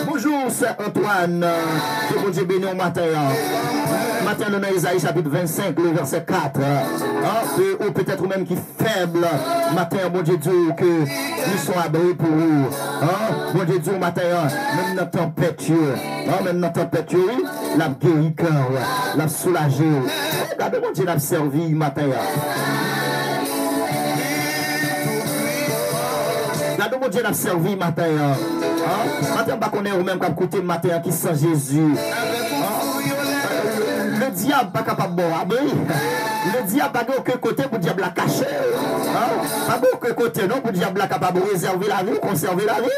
Bonjour, Sœur Antoine, que bon Dieu bénisse au matin. Matin, nous dans Isaïe chapitre 25, le verset 4. Ou peut-être même qui faible. Matin, bon Dieu dit que nous sommes abris pour vous. Bon Dieu dit au matin, même dans la tempête, même dans la tempête, la guéri cœur, la soulagé. Regardez, bon Dieu l'a servi matin. Regardez, bon Dieu l'a servi matin. Matin, on va ou même comme côté matin qui sent Jésus. Le diable pas capable de boire. Le diable pas de aucun côté pour le diable la cacher. Pas de aucun côté non pour le diable capable de réserver la vie, conserver la vie.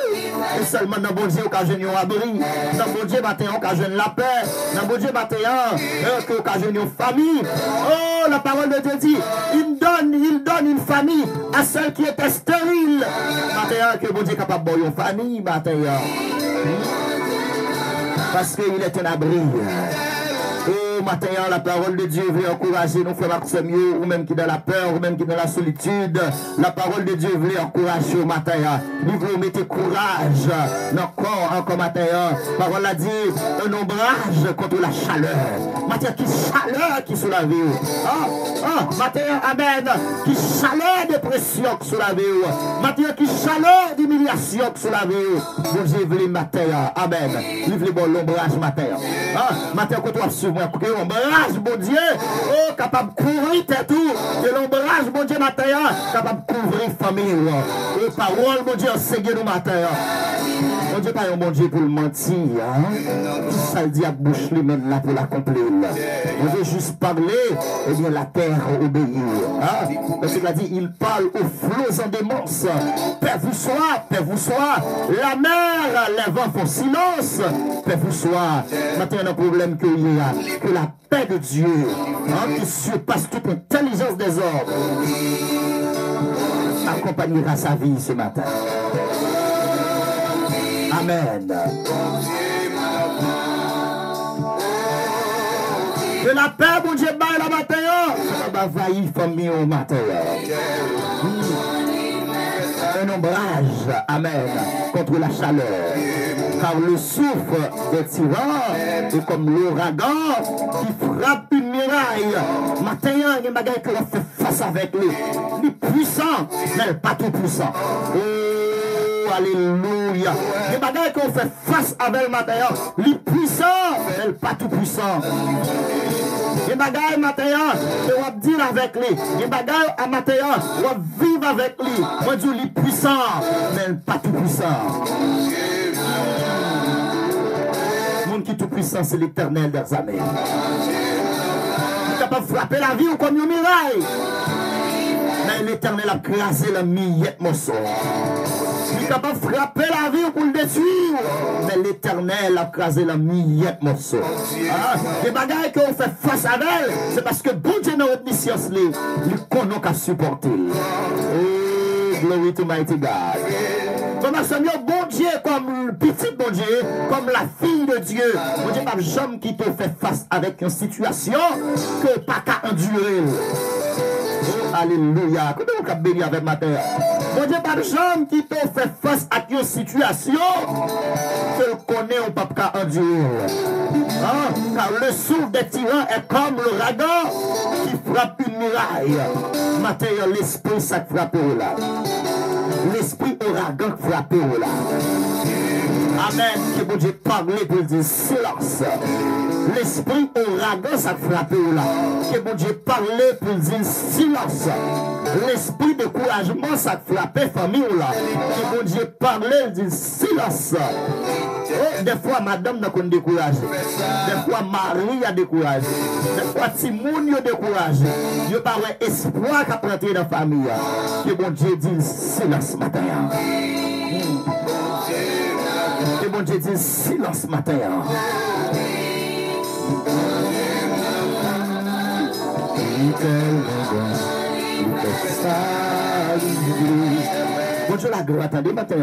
Et seulement dans bon Dieu occasionne un abri. Dans bon Dieu matin occasionne la paix. Dans bon Dieu matin occasionne une famille. Oh, la parole de Dieu dit, il donne une famille à celle qui était stérile. Matin que bon Dieu est capable de boire une famille matin. Parce qu'il est un abri. Oh, matin, la parole de Dieu veut encourager nos frères mieux, ou même qui dans la peur, ou même qui dans la solitude. La parole de Dieu veut encourager au matin. Il veut mettre courage dans le corps encore matin. La parole a dit un ombrage contre la chaleur. Matin, qui chaleur qui sous la vie. Matin, amen. Qui chaleur de pression sous la vie. Matin, qui chaleur d'humiliation sous la vie. Bon Dieu veut le matin. Amen. Il veut l'ombrage matin. Matin, quand on suit moi, que l'ombrage, bon Dieu, oh, capable de couvrir tout, que l'ombrage, bon Dieu, matin, capable de couvrir famille, et parole, bon Dieu, enseigne nous matin. Bon Dieu, pas un bon Dieu pour le mentir, tout ça le dit à bouche lui-même là pour l'accomplir. On veut juste parler, et bien la terre obéit. Parce qu'il a dit, il parle aux flots en démence. Père vous soit, la mer, les vents font silence, Père vous soit. Maintenant, il y a un problème qu'il y a, que la paix de Dieu, qui surpasse toute intelligence des hommes, accompagnera sa vie ce matin. Amen. Que la paix, mon Dieu, baille la matin, ça va vaillir famille au matin. Un ombrage, amen, contre la chaleur. Car le souffle des tyrans est comme l'ouragan qui frappe une muraille. Matin, il y a des bagages que l'on fait face avec lui. Il est puissant, mais pas tout puissant. Oh, alléluia. Les bagages qu'on fait face avec le matin, il est puissant, mais pas tout puissant. Les bagages matin, on va dire avec lui. Les bagages à matin, on va vivre avec lui. Moi, je dis puissant, mais pas tout puissant. Monde qui est tout puissant, c'est l'Éternel des armées. Il est capable de frapper la vie comme une muraille. Mais l'Éternel a crasé la miette morceau. Il est capable de frapper la vie pour le détruire. Mais l'Éternel a crasé la miette morceau. Les bagailles qu'on fait face à elle, c'est parce que bon Dieu n'a pas science, il connaît qu'à supporter. Oh, glory to mighty God. Comme bon Dieu, comme le petit bon Dieu, comme la fille de Dieu. Bon Dieu, pas jamais qui te fait face avec une situation que pas qu'à endurer. Oh, alléluia. Comment on peut bénir avec ma terre? Bon Dieu, pas jamais qui te fait face à une situation que le connaît ou pas qu'à endurer. Car le souffle des tyrans est comme l'ouragan qui frappe une muraille. Matin, l'esprit ça frappe là. L'esprit ouragan frappé là. Amen. Que bon Dieu parle pour dire silence. L'esprit ouragan ça frappé là. Que bon Dieu parle pour dire silence. L'esprit de découragement ça frappé famille là. Que bon Dieu parle pour dire silence. Oh, des fois madame n'a qu'on découragé. Des fois Marie a découragé. Des fois Timoun a découragé. Il n'y a pas espoir qu'à rentrer dans la famille. Que bon Dieu dit silence matin. Que bon Dieu dit silence matin. Bon Dieu la gloire, attendez matin.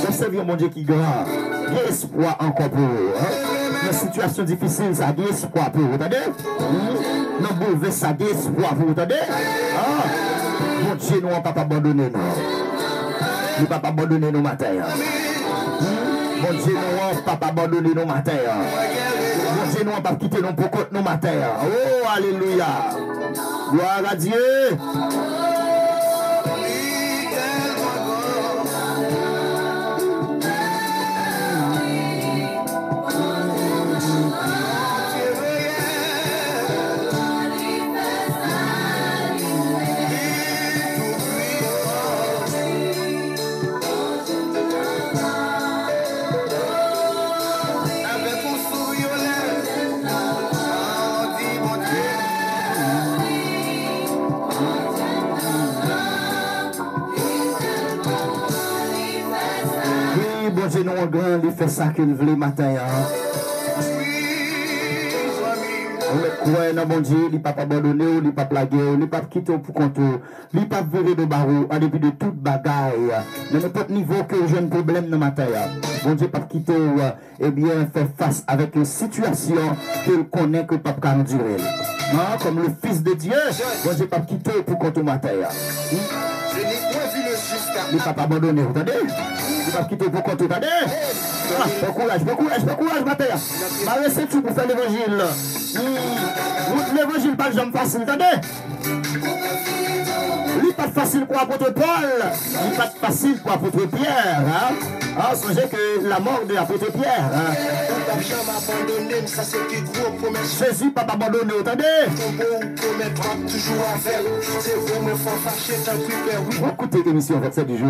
Observez mon Dieu qui grand. Il y a espoir encore pour vous. Dans une situation difficile, ça a espoir pour vous. Attendez? Dans le mauvais, ça a espoir pour vous. Attendez? Mon Dieu, nous ne va pas abandonner. Nous ne va pas abandonner nos matins. Bon Dieu, nous ne pas abandonner nos matins. Bon Dieu, nous ne pas quitter nos pour nos matins. Oh, alléluia. Gloire à Dieu. Bon Dieu, nous grand, il fait ça qu'il veut matin. On croit dans bon Dieu, il ne pas abandonner, il ne pas plaguer, il ne pas quitter pour compte, il ne pas virer de barreau en dépit de toute bagaille. De n'importe niveau que j'ai un problème dans matin. Bon Dieu, pas quitter, eh bien, faire face avec une situation qu'il connaît que pas qu'à endurer. Comme le Fils de Dieu, bon Dieu, pas quitter pour compte matin. Il ne pas abandonner, vous entendez? Il ne pas quitter pour compte, vous entendez? Bon courage, matin. Ma recette pour faire l'évangile. L'évangile, pas de jambe facile, vous entendez? Il n'est pas facile pour apôtre Paul, il n'est pas facile pour apôtre Pierre. Songez que la mort de l'apôtre Pierre. Jésus n'a pas abandonné, vous entendez? Écoutez l'émission avec ça du jour.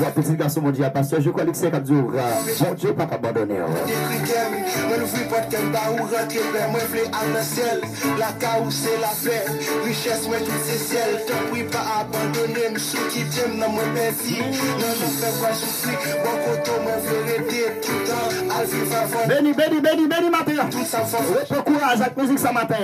La petite garçon, mon Dieu, pasteur, je crois que c'est 4 jours. Mon Dieu, pas abandonné. La chaos c'est la paix, richesse moi tout c'est ciel, tant pis pas abandonner, ceux qui t'aiment dans mon merci, non fait pas souffrir, bon côté moi vérité tout le temps, à vivre avant. Béni matin. Tout ça fait courage avec musique ça matin.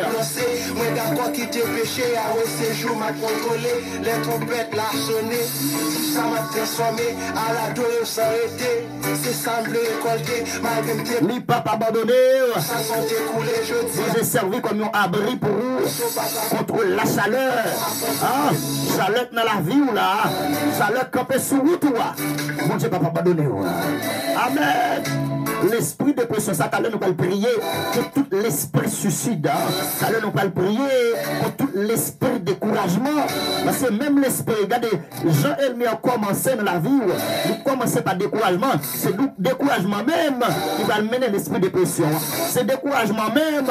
Moi d'accord qui t'es péché, à ces jours m'a contrôlé, les trompettes l'a sonné, tout ça m'a transformé, à la douleur s'arrêter, c'est semblé récolter, malgré mes ni pas abandonné. ça sont écoulés, je dis. J'ai servi comme un abri pour vous contre la chaleur. Chaleur dans la vie ou là. Chaleur campée sur route ou là. Mon Dieu, pas abandonner. Amen. L'esprit de pression, ça, t'allais nous pas le prier contre tout l'esprit suicide. T'allais nous pas le prier contre tout l'esprit découragement. Parce que même l'esprit, regardez, Jean-Elmi a commencé dans la vie, il commençait par découragement. C'est le découragement même qui va mener l'esprit de pression. C'est découragement même,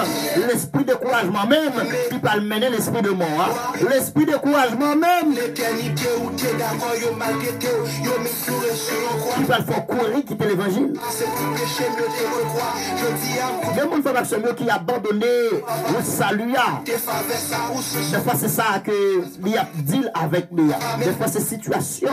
l'esprit découragement même qui va mener l'esprit de mort. L'esprit découragement même L'éternité où t'es d'accord, yo malgré tout, yo me pleurer sur le croix. qui va faire courir quitter l'évangile. C'est pour péché, mieux te recroire. Je dis à Il y a des gens qui ont abandonné le salut. tes faveurs, ça ou ce Des fois, c'est ça que il a deal avec lui. Des fois, c'est situation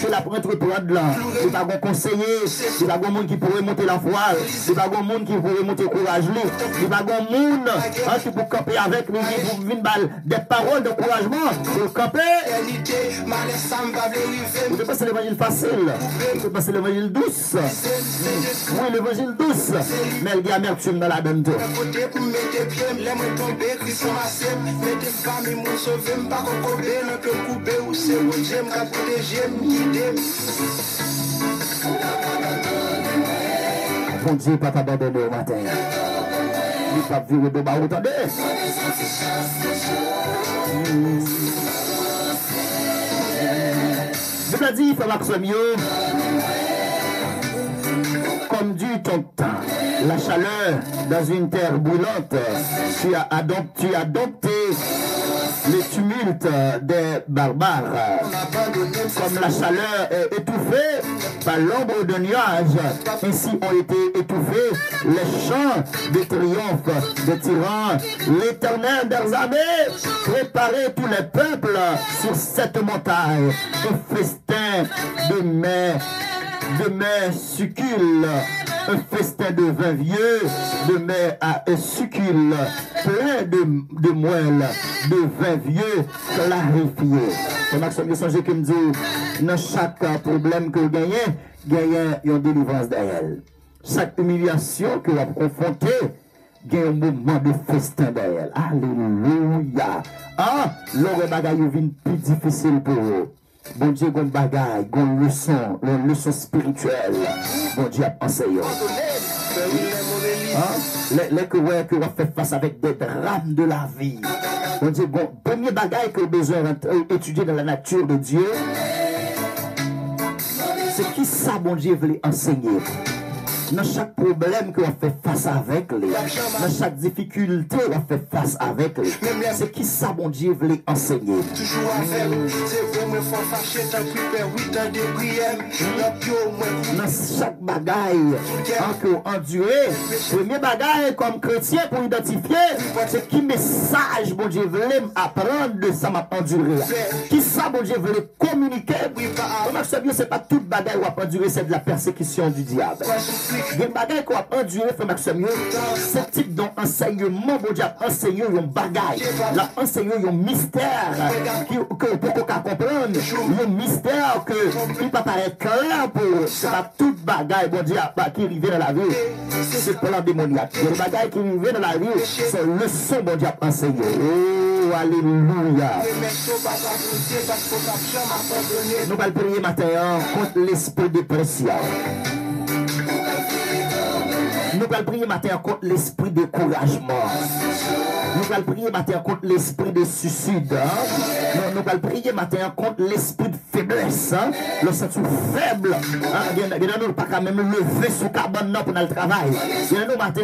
que la prêtre entreprendre là. Il n'y a pas de conseiller, il n'y a pas de monde qui pourrait monter la foi, il n'y a pas de monde qui pourrait monter courage. Il n'y a pas de monde qui peut camper avec lui, qui peut venir des paroles d'encouragement pour camper. éternité, malais, ça me va Vous arriver. ne pas l'évangile facile, vous ne pas l'évangile douce. Oui, l'évangile douce, mais il y a amertume dans la donne. Côté pour mettre pied, l'aime tomber, Christ massé, mettez famille, mon sauvé, pas qu'on coupe, non que couper, ou c'est mon j'aime, qu'à protéger, guider. Bon Dieu, pas t'abandonner au matin. Il pas virer de bas, vous entendez? Je te dis, frère Maxime, comme du ton temps, la chaleur dans une terre brûlante, tu as adopté les tumultes des barbares. Comme la chaleur est étouffée par l'ombre de nuages, ainsi ont été étouffés les chants de triomphe des tyrans. L'Éternel des armées préparait tous les peuples sur cette montagne. Un festin de mets succules, un festin de vin vieux, de mets à succules, plein de moelle, de vin vieux clarifié. C'est Maxime Songe qui me dit, dans chaque problème que vous gagnez une délivrance derrière. Chaque humiliation que vous avez confrontée, gagne un moment de festin derrière. Alléluia. L'heure bagaille vient plus difficile pour vous. Bon Dieu, gon bagaille, gon leçon spirituelle. Bon Dieu a enseigné. Les que vous faites face avec des drames de la vie. Bon Dieu, bon, premier bagaille que vous avez besoin d'étudier dans la nature de Dieu, c'est qui ça, bon Dieu, veut enseigner. Dans chaque problème que vous fait face avec lui, dans chaque difficulté que vous fait face avec lui, c'est qui ça, bon Dieu, veut enseigner. Toujours avec c'est vrai, moi, faut fâcher, t'as pris père, 8 ans de prière. Dans chaque bagaille que vous endurez, premier bagaille comme chrétien pour identifier, c'est qui message, bon Dieu, veut apprendre de ça m'a enduré. Qui ça, bon Dieu, veut communiquer. C'est pas toute bagaille où endurer, c'est de la persécution du diable. Il y a des bagailles qu'on a enduré, frère Maxime, ce type d'enseignement, bon Dieu, enseigné un bagaille, l'a enseigné un mystère que vous pouvez comprendre, un mystère que il pas paraître clair pour, c'est pas toute bagaille, bon Dieu, qui arrive dans la vie, c'est pour la démoniaque. Il y a des bagailles qui arrivent dans la vie, c'est le son, bon Dieu, enseigné. Oh, alléluia. Nous allons prier matin contre l'esprit de pression. Nous allons prier matin contre l'esprit de découragement. Nous allons prier matin contre l'esprit de suicide. Nous allons prier matin contre l'esprit de faiblesse. Le sens faible. Il y a nous pas quand même lever sous cabane pour le travail. Il y a nous matin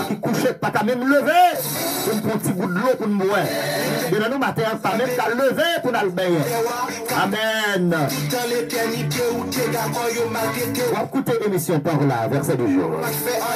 qui couchent pas quand même lever pour un petit bout de l'eau pour nous boire. Il y a nous matin pas même qu'à lever pour nous baigner. Amen. Dans l'éternité où t'es d'accord, yo malgré. On va écouter l'émission par là, verset du jour.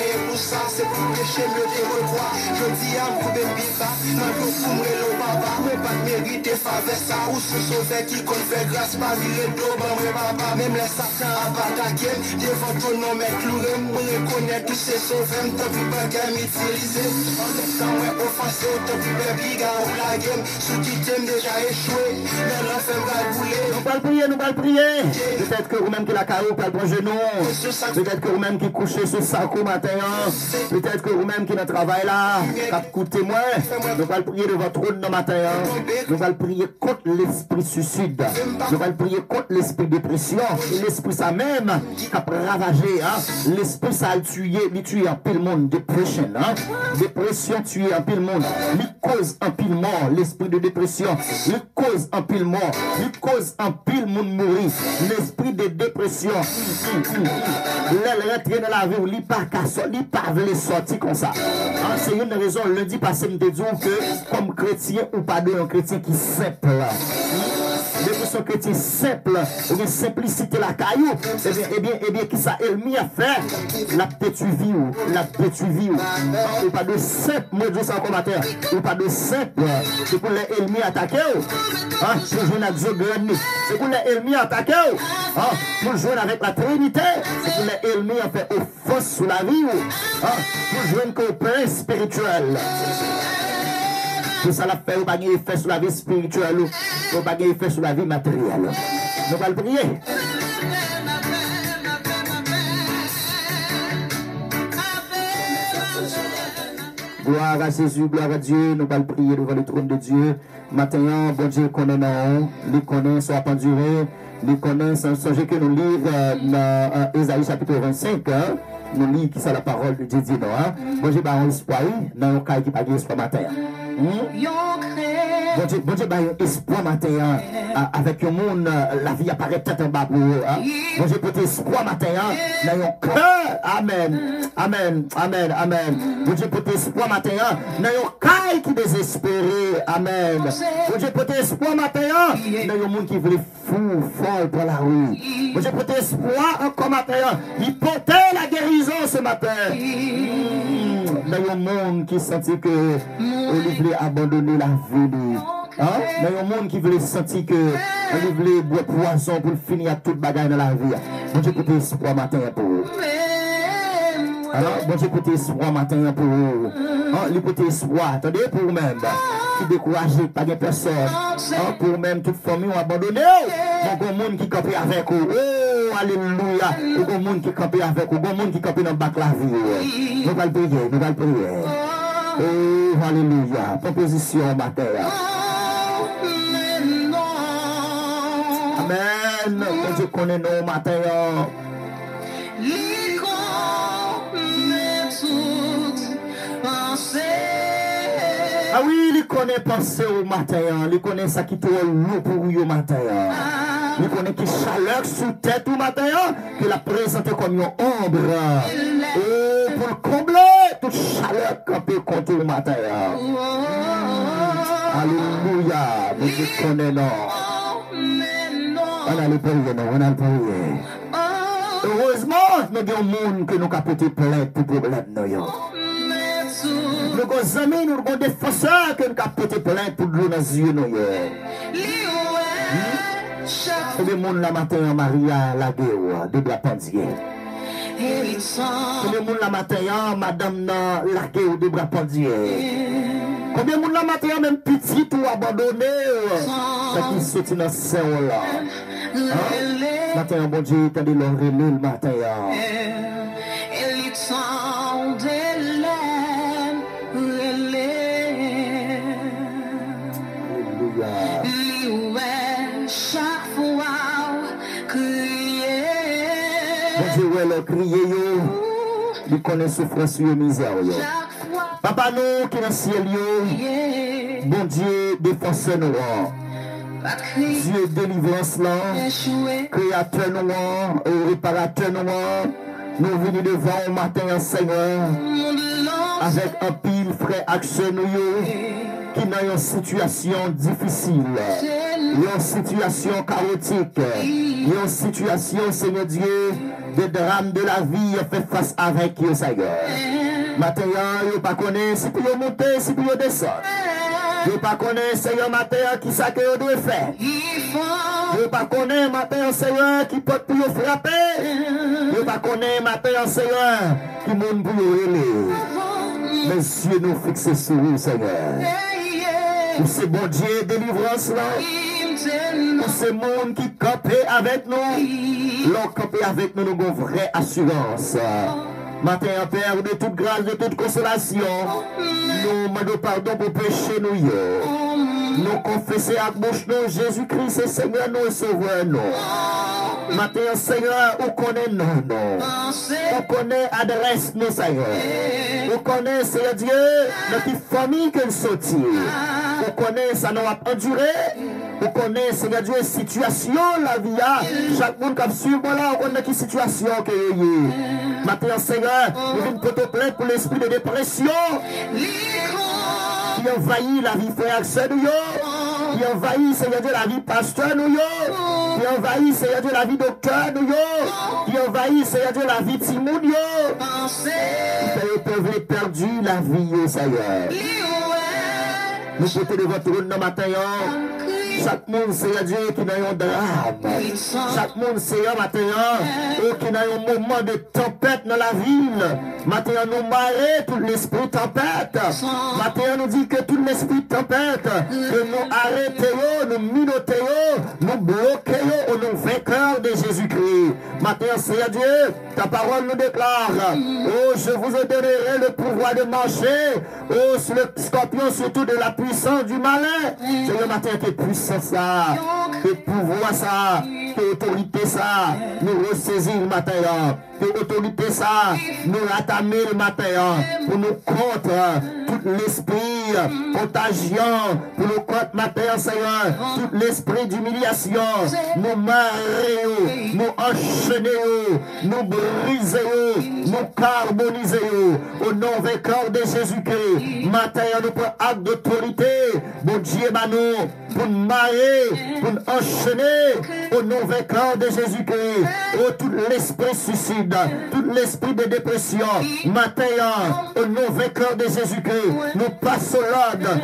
Pour ça, c'est pour pécher mieux te revoir. Je dis à vous, baby, pas, non, je vous le papa. Mais pas mériter faveur, ça, ou se sauver qui compte faire grâce, pas virer d'eau, mais papa. Même les satans à bataquer, devant ton nom, mais cloué, me reconnaître tous ces sauveurs, t'as plus pas qu'à m'utiliser. En même temps, ouais, offensé, t'as plus baby, gars, ou la game, sous qui t'aime déjà échoué, mais l'enfer va bouler. Nous allons prier. Peut-être que vous-même qui la carreau, pas le genou. Peut-être que vous-même qui couchez sur ça, matin. Peut-être que vous-même qui ne travaillez là, écoutez moi, nous allons prier de votre trône ce matin. Nous allons prier contre l'esprit suicide. Nous allons prier contre l'esprit dépression. L'esprit ça même qui a ravagé. L'esprit ça a tué, il tue en pile monde. Dépression. Dépression tue en pile monde. Il cause en pile mort. L'esprit de dépression. Il cause en pile mort. Il cause en pile monde mourir. L'esprit de dépression. L'aile rentrée dans la vie où il pas il pas veut sortir comme ça. C'est une raison, lundi passé, nous te disons que comme chrétien ou pas de un chrétien qui simple. Depuis son chrétien simple, ou bien simplicité la caillou, eh bien, qui ça Elmi a fait, la détruit ou pas de simple, moi je dis ça en commentaire, ou pas de simple, c'est pour les Elmi attaquer, pour jouer avec Dieu grand, c'est pour les Elmi attaquer, pour jouer avec la Trinité, c'est pour les Elmi a fait offense sous la vie, pour jouer un copain spirituel. Tout ça l'a fait, ou pas effet sur la vie spirituelle, ou pas effet sur la vie matérielle. Nous allons prier. Gloire à Jésus, gloire à Dieu. Nous allons prier devant le trône de Dieu. Maintenant, bon Dieu, connaît nous, les connaît, soit penduré, les connaît, sans songer que nous lisons dans Ésaïe chapitre 25. Nous lisons qui c'est la parole de Dieu dit non. Bon Dieu, bah on espoir, dans le cas qui pas espoir matin. Bon Dieu, bah espoir matin avec le monde, la vie apparaît peut-être en bas pour eux. Bon Dieu, peut espoir matin dans le cœur. Amen. Amen. Amen. Amen. Bon Dieu, peut espoir matin dans le cœur qui désespéré. Amen. Bon Dieu, peut espoir matin dans le monde qui veut fou, folle pour la rue. Bon Dieu, peut espoir encore matin. Il portait la guérison ce matin. Dans le monde qui sentit que il voulait abandonner la vie. Dans le monde qui voulait sentir que il voulait boire poisson pour finir toute bagaille dans la vie. Bon Dieu, peut espoir matin pour eux. Alors, bon Dieu, peut espoir matin pour eux. Il peut espoir, attendez, pour vous-même. Qui découragé, pas de personne. Pour vous-même, toute famille ont abandonné. Donc, il y a monde qui campait avec eux. Oh, alléluia. Il y a monde qui campait avec eux. Il y a monde qui campait dans le bac la vie. Nous allons prier, nous allons prier. Oh, alléluia. Proposition matin. Amen. Bon Dieu connaît nos matins. Il connaît toutes pensées. Ah oui, il connaît penser au matin. Il connaît ça qui te lourd pour lui au matin. Il connaît qui chaleur sous tête au matin. Que la présente comme une ombre. Oh, pour le combler, toute chaleur campée contre au matin. Alléluia. Bon Dieu connaît non. On a le prier, non, on a le prier. Heureusement, nous avons un monde que nous avons porté plainte pour problème. Nous avons des amis, nous avons des défenseurs que nous avons porté plainte pour l'eau dans les yeux. Et le monde la matin, Maria, la guerre, de la pendière. Et le monde la matin, madame, la guerre, de la pendière. Combien de monde la matin, même petit ou abandonné, ça qui sortit dans ce là. Matin, bon Dieu, t'as de l'enrélé le matin. Alléluia. Bon Dieu, ouais, le crier, il connaît souffrance et misère. Papa, nous qui dans le ciel, bon Dieu, défenseur nous. Dieu délivrance là, créateur nous, réparateur nous venons devant au matin, Seigneur, avec un pile frère action nous, qui dans une situation difficile, une situation chaotique, une situation, Seigneur Dieu, de drame de la vie, fait face avec vous, Seigneur. Matin, vous ne pas connaissez si vous monter, si vous descendre. Vous ne pas connaissez, Seigneur, matin, qui ça que vous devez faire. Vous ne pas connaissez, matin, Seigneur, qui peut pour vous frapper. Vous ne pas connaissez, matin, Seigneur, qui monde pour vous aider. Mais Dieu nous fixe sur vous, Seigneur. Pour ce bon Dieu, délivrance là. Pour ce monde qui campe avec nous. L'on campe avec nous, nous avons une vraie assurance. Matin, Père, de toute grâce, de toute consolation, nous demandons pardon pour pécher nous. Nous confessons à bouche nous, Jésus-Christ est Seigneur, nous sauveur nous. Matin, Seigneur, où connaît nous, où connaît adresse nous, Seigneur. Où connaît, Seigneur Dieu, notre famille qu'elle sortit. Où connaît, ça nous a enduré. Où connaît, Seigneur Dieu, situation, la vie, chaque monde qui suit, voilà, on connaît quelle situation qu'il y a. Matin, Seigneur, nous venons porter plainte pour l'esprit de dépression qui envahit la vie frère Axel, qui envahit, Seigneur Dieu, la vie pasteur, qui envahit, Seigneur Dieu, la vie docteur, qui envahit, Seigneur Dieu, la vie Timoun, qui peuvent perdu la vie, Seigneur. Nous portons devant tout le monde matin. Chaque monde, Seigneur Dieu, qui n'a un drame. Chaque monde, Seigneur, matin, qui n'a un moment de tempête dans la ville. Matin, nous marrer tout l'esprit tempête. Matin, nous dit que tout l'esprit tempête, que nous arrêtons, nous minotons, nous bloquons au nom vainqueur de Jésus-Christ. Matin, Seigneur Dieu, ta parole nous déclare, oh, je vous donnerai le pouvoir de marcher, oh, sur le scorpion, surtout de la puissance du malin. Seigneur, matin, que puissance ça, que pouvoir ça, que autorité ça, nous ressaisir le matin, que autorité ça, nous rattamer le matin, pour nous contre tout l'esprit contagion, pour nous contre matin, Seigneur, tout l'esprit d'humiliation, nous marrer, nous enchaîner, nous briser, nous carboniser, au nom vainqueur de Jésus-Christ. Matin, nous prenons acte d'autorité, bon Dieu, nous, pour nous marrer, pour nous enchaîner, au nom vainqueur de Jésus-Christ. Oh, tout l'esprit suicide, tout l'esprit de dépression, matin, au nom vainqueur de Jésus-Christ, nous passons l'ordre,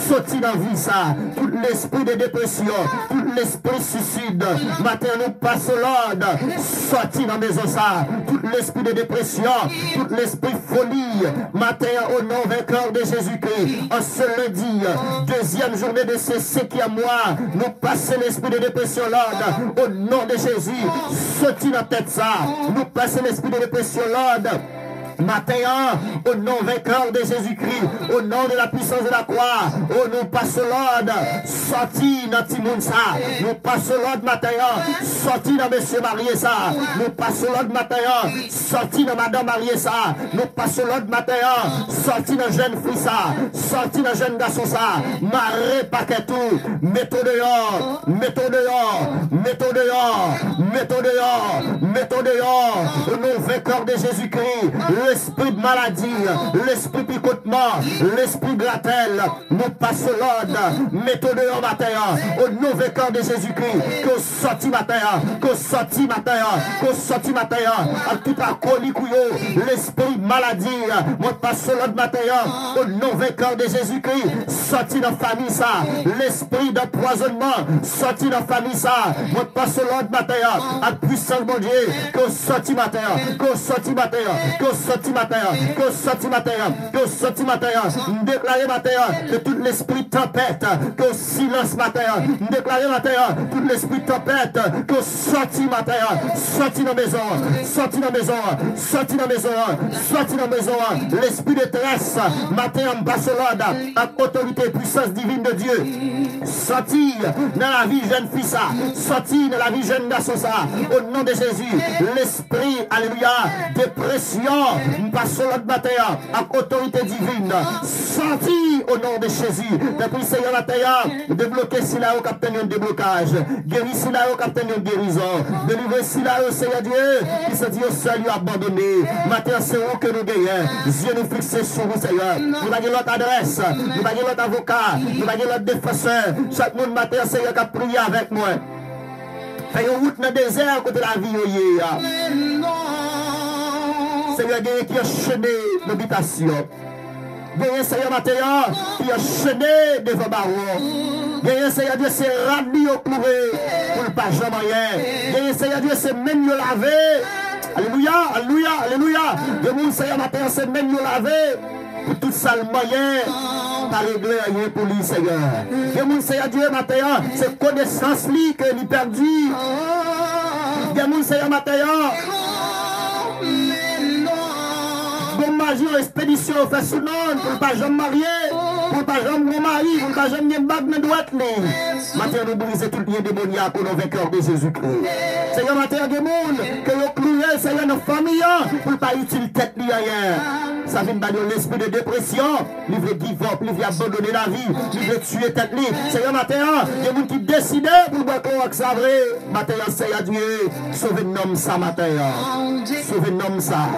sorti dans la vie ça, tout l'esprit de dépression, tout l'esprit suicide, matin, nous passons l'ordre, sorti dans la maison ça, tout l'esprit de dépression, tout l'esprit folie, matin, au nom vainqueur de Jésus-Christ, en ce lundi, deuxième journée de ce 5e mois, nous passons l'esprit de dépression l'ordre, au nom de Jésus, sorti dans la tête ça, nous passons l'esprit de dépression l'ordre, Matin, au nom vainqueur de Jésus-Christ, au nom de la puissance de la croix, oh, nous passons l'ordre, sorti dans Timounsa, nous passons l'ordre matin, sorti dans monsieur marié ça, nous passons l'ordre matin, sorti dans madame marié ça, nous passons l'ordre matin, sorti dans jeune fille ça, sorti dans jeune garçon ça, marré paquet tout, mettons dehors, mettons dehors, mettons dehors, mettons dehors, mettons dehors, au nom vainqueur de Jésus-Christ, l'esprit de maladie, l'esprit picotement, l'esprit gratel, nous passons l'ordre, mettons dehors matin, au nom vainqueur de Jésus-Christ, que sorti matin, que sorti matin, que sorti matin, à tout alcoolique, l'esprit maladie, nous passons l'ordre matin, au nom vainqueur de Jésus-Christ, sorti dans la famille ça, l'esprit d'empoisonnement, sorti dans la famille ça, nous passons l'ordre matin, à puissance mon Dieu, que sorti matin, que sorti matin, que sorti matin, que sorti matin, que sorti matin, déclarer matin, que tout l'esprit tempête, que silence matin, déclarer matin, tout l'esprit tempête, que sorti matin, sorti dans la maison, sorti dans la maison, sorti dans la maison, sorti dans la maison, l'esprit de détresse, matin en Barcelone, avec autorité et puissance divine de Dieu, sorti dans la vie jeune fille ça, sorti dans la vie jeune garçon ça, au nom de Jésus, l'esprit, alléluia, dépression, Barcelone matin, avec autorité divine, sorti au nom de Jésus, depuis Seigneur matin, débloquer si là au capitaine un déblocage, guérir si là au capitaine une guérison, délivrer si là au Seigneur Dieu, qui se dit au seul abandonné, matin c'est où que nous gagnons, Dieu nous fixe sur vous Seigneur, nous avons notre adresse, nous avons notre avocat, nous avons notre défenseur, chaque monde matin Seigneur qui a prié avec moi. Fait une route dans le désert côté la vie, Seigneur qui a chaîné l'habitation. Gagnez Seigneur matin qui a chaîné devant baron. Gagnez Seigneur Dieu c'est radio cloué pour ne pas jamais rien. Gagnez Seigneur Dieu c'est même lavé. Alléluia, alléluia, alléluia. De mon Seigneur matin c'est même lavé. Pour tout ça le moyen, pas régler rien pour lui, Seigneur. De mon Seigneur Dieu matin c'est connaissance lui que lui perdu. De mon Seigneur matin. Bon magie en expédition fait sous nom pour pas jamais marier, pour pas jamais mon mari, pour pas jamais une bague dans droite. Matin nous briser tout le lien démoniaque au nom vainqueur de Jésus-Christ. Seigneur matin des monde que vous clouez Seigneur nos familles pour pas utiliser tête ni rien. Ça vient de l'esprit de dépression, livre divorce, livre abandonner la vie, livre tuer tête ni. Seigneur matin, il y a des gens qui décident pour boire avec ça vrai. Matin Seigneur Dieu, sauvez nom ça matin. Sauvez nom ça.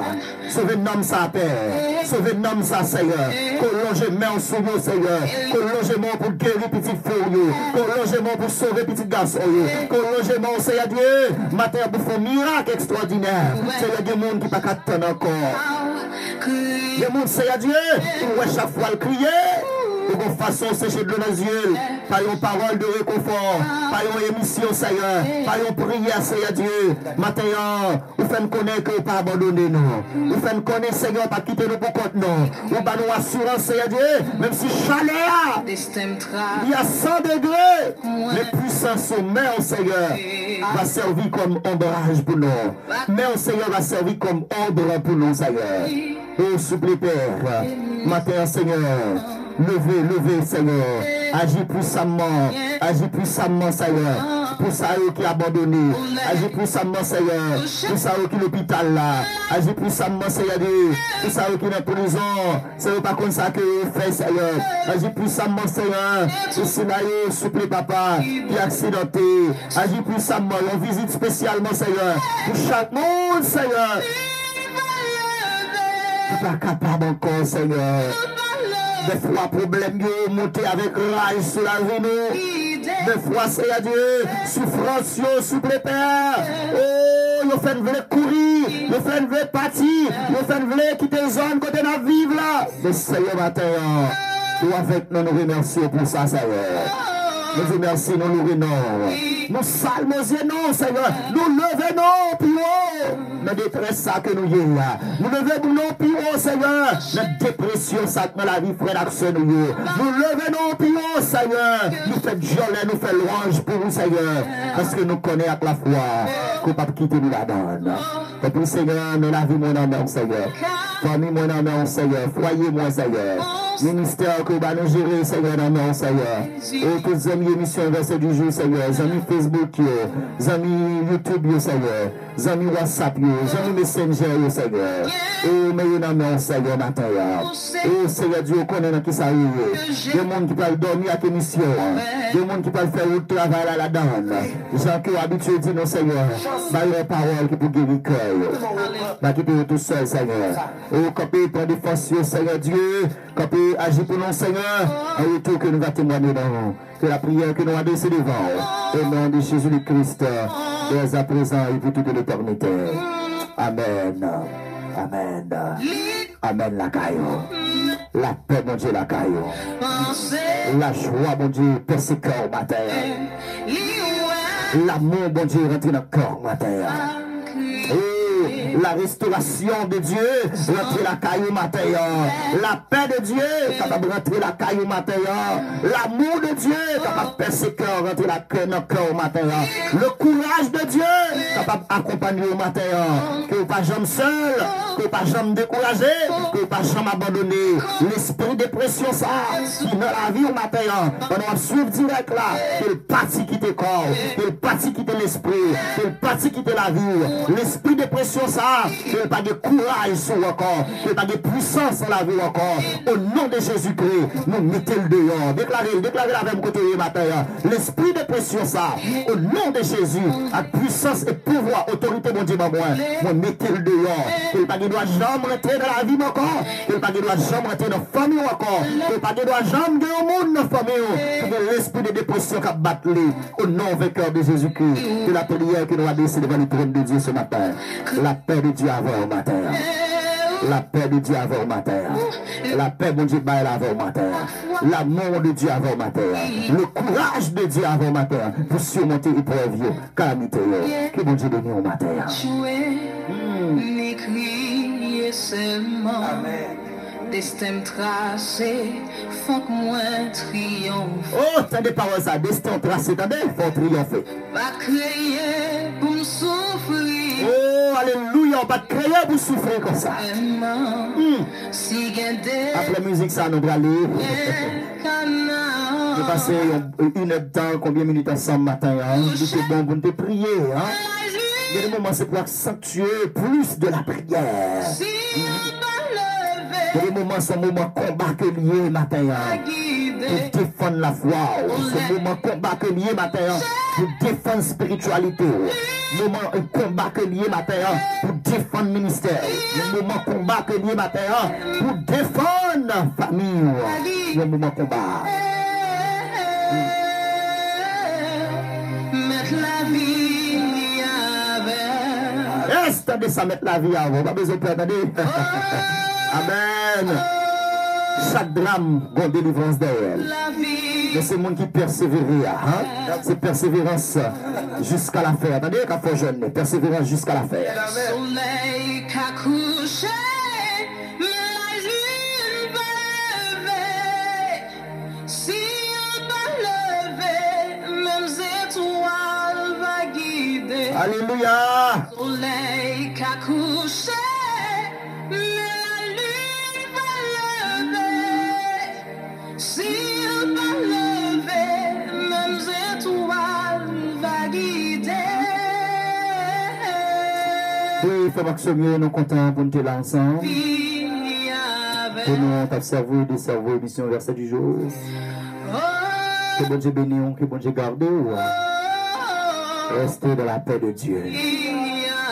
Sauvez nom ça Père. Sauvez nom ça Seigneur. Collongez main sur nous Seigneur. Collongez main pour guérir petit fou. Collongez main pour sauver petit garçon. Collongez main Seigneur Dieu. Matin pour faire un miracle extraordinaire. Seigneur Dieu, monde qui pas qu'attendre encore. Il y a des gens, Seigneur Dieu, qui chaque fois le crier. De bonne façon, sécher de l'eau dans les yeux. Par une parole de réconfort. Par une émission, Seigneur. Par une prière, Seigneur Dieu. Matin, vous faites connaître que vous ne pas abandonner nous. Vous faites connaître, Seigneur, pas quitter nous pour compte nous. Vous pas nous assurance, Seigneur Dieu. Même si chaleur, il y a 100 degrés. Les puissances au mains, Seigneur, va servir comme ombrage pour nous. Mais, Seigneur, va servir comme ombre pour nous, Seigneur. Oh, s'il vous plaît, Père. Matin, Seigneur. Levez, levez, Seigneur. Agis puissamment. Agis puissamment, Seigneur. Pour ça, qui est abandonné. Agis puissamment, Seigneur. Pour ça, qui est l'hôpital là. Agis puissamment, Seigneur. Pour ça, qui est en prison. C'est pas comme ça que vous faites, Seigneur. Agis puissamment, Seigneur. Pour cela, s'il vous plaît, papa, qui est accidenté. Agis puissamment. On visite spécialement, Seigneur. Pour chaque monde, Seigneur. Tu pas capable encore, Seigneur. Des fois, problème, monter avec rage sur la vie, nous. Des fois, Seigneur Dieu, souffrance, s'il vous plaît, Père. Oh, vous faites vrai courir, vous faites vrai partir, vous faites vrai quitter les zones côté de la vie, là. Mais Seigneur, matin, nous avec nous, nous remercions pour ça, Seigneur. Nous vous remercions, nous nous renons. Nous salmons, non, Seigneur. Nous levons, plus haut. La détresse, ça que nous y est là. Nous levons, plus haut, Seigneur. La dépression, ça que la vie, frère, d'action, nous y est. Nous levons, plus haut, Seigneur. Nous faisons jolet, nous faisons louange pour vous, Seigneur. Parce que nous connaissons avec la foi qu'on ne peut pas quitter nous la donne. Et puis, Seigneur, nous la vie, mon amour, Seigneur. Famille, moi, dans mon Seigneur. Foyer, moi, Seigneur. Ministère que va nous gérer, Seigneur, dans mon Seigneur. Et tous les amis, émission verset du jour, Seigneur. Les amis Facebook, les amis YouTube, Seigneur. Les amis WhatsApp, les amis Messenger, Seigneur. Et mais dans mon Seigneur, matin. Et Seigneur Dieu, connaît qui ça arrive. Des gens qui peuvent dormir à l'émission. Des gens qui peuvent faire le travail à la donne. Gens qui ont habitué de dire, non, Seigneur, par une parole qui peut guérir le cœur. Pas quitter tout seul, Seigneur. Et quand il prend des forces, Seigneur Dieu, quand il agit pour nous, Seigneur, en retour que nous va témoigner dans que la prière que nous avons décidé devant. Au nom de Jésus-Christ, dès à présent et pour toute l'éternité. Amen. Amen. Amen, la caillou. La paix, mon Dieu, la caillou. La joie, mon Dieu, percer cœur matin. L'amour, mon Dieu, rentre dans le corps matin. La restauration de Dieu, rentrer la caillou matin. La paix de Dieu, capable de rentrer la caillou matin. L'amour de Dieu, capable de percer cœur, rentrer la cœur dans le corps matin. Le courage de Dieu, capable d'accompagner au matin. Que vous pas jamais seul, que vous pas jamais découragé, que vous pas jamais abandonné. L'esprit de pression, ça, qui dans la vie au matin, on va suivre direct là, qu'il parti quitter le corps, qu'il parti quitter l'esprit, qu'il parti quitter la vie. L'esprit de pression, ça, qu'il n'y a pas de courage sur le corps, qu'il n'y a pas de puissance dans la vie encore. Au nom de Jésus-Christ, nous mettons le dehors. Déclarez la même côté matin. L'esprit de pression, ça, au nom de Jésus, à puissance et pouvoir, autorité, mon Dieu, moi, nous mettons le dehors. Qu'il n'y a pas de droit jamais rentrer dans la vie encore. Qu'il n'y a pas de droit jamais rentrer dans la famille encore. Qu'il n'y a pas de droit jamais de au monde dans la famille. Que l'esprit de dépression qui a battu au nom vainqueur de Jésus-Christ. Que la prière que nous avons décidé devant le trône de Dieu ce matin. La paix de Dieu avant au matin. La paix de Dieu avant au matin. La paix de Dieu avant au matin. L'amour de Dieu avant au matin. Le courage de Dieu avant au matin. Pour surmonter l'épreuve, calamité. Que bon Dieu bénisse au matin. Amen. Destin tracé, faut que moi triomphe. Oh, t'as des paroles ça, destin tracé, t'as des, faut triompher. Pas créer pour me souffrir. Oh, alléluia, on va te créer pour souffrir comme ça. Si gardé. Après la musique, ça, nous va aller. Nous passer une heure de temps, combien de minutes ensemble matin, hein? C'est bon pour nous prier, hein? Il y a des moments, c'est pour accentuer plus de la prière. Il y a des moments, c'est un moment combat que lié matin, pour défendre la foi. C'est un moment combat que lié matin, pour défendre la spiritualité. Un moment combat que lié matin, pour défendre le ministère. Un moment combat que lié matin, pour défendre la famille. Un moment combat. Mettre la vie avec. Reste de ça, mettre la vie avant. Pas besoin de attendre. Amen. Chaque drame a une délivrance derrière. Mais c'est le monde qui persévère. Hein? C'est persévérance jusqu'à la fin. Attendez, quand il faut jeûner, persévérance jusqu'à la fin. Soleil qu'a couché, mais la lune va lever. Si on va lever, même étoiles va guider. Alléluia. Soleil qu'a couché. Oui, frère Maxime, nous comptons pour nous là ensemble. Pour nous observer des cerveaux émission verset du jour. Que bon Dieu bénisse, que bon Dieu garde. Restez dans la paix de Dieu.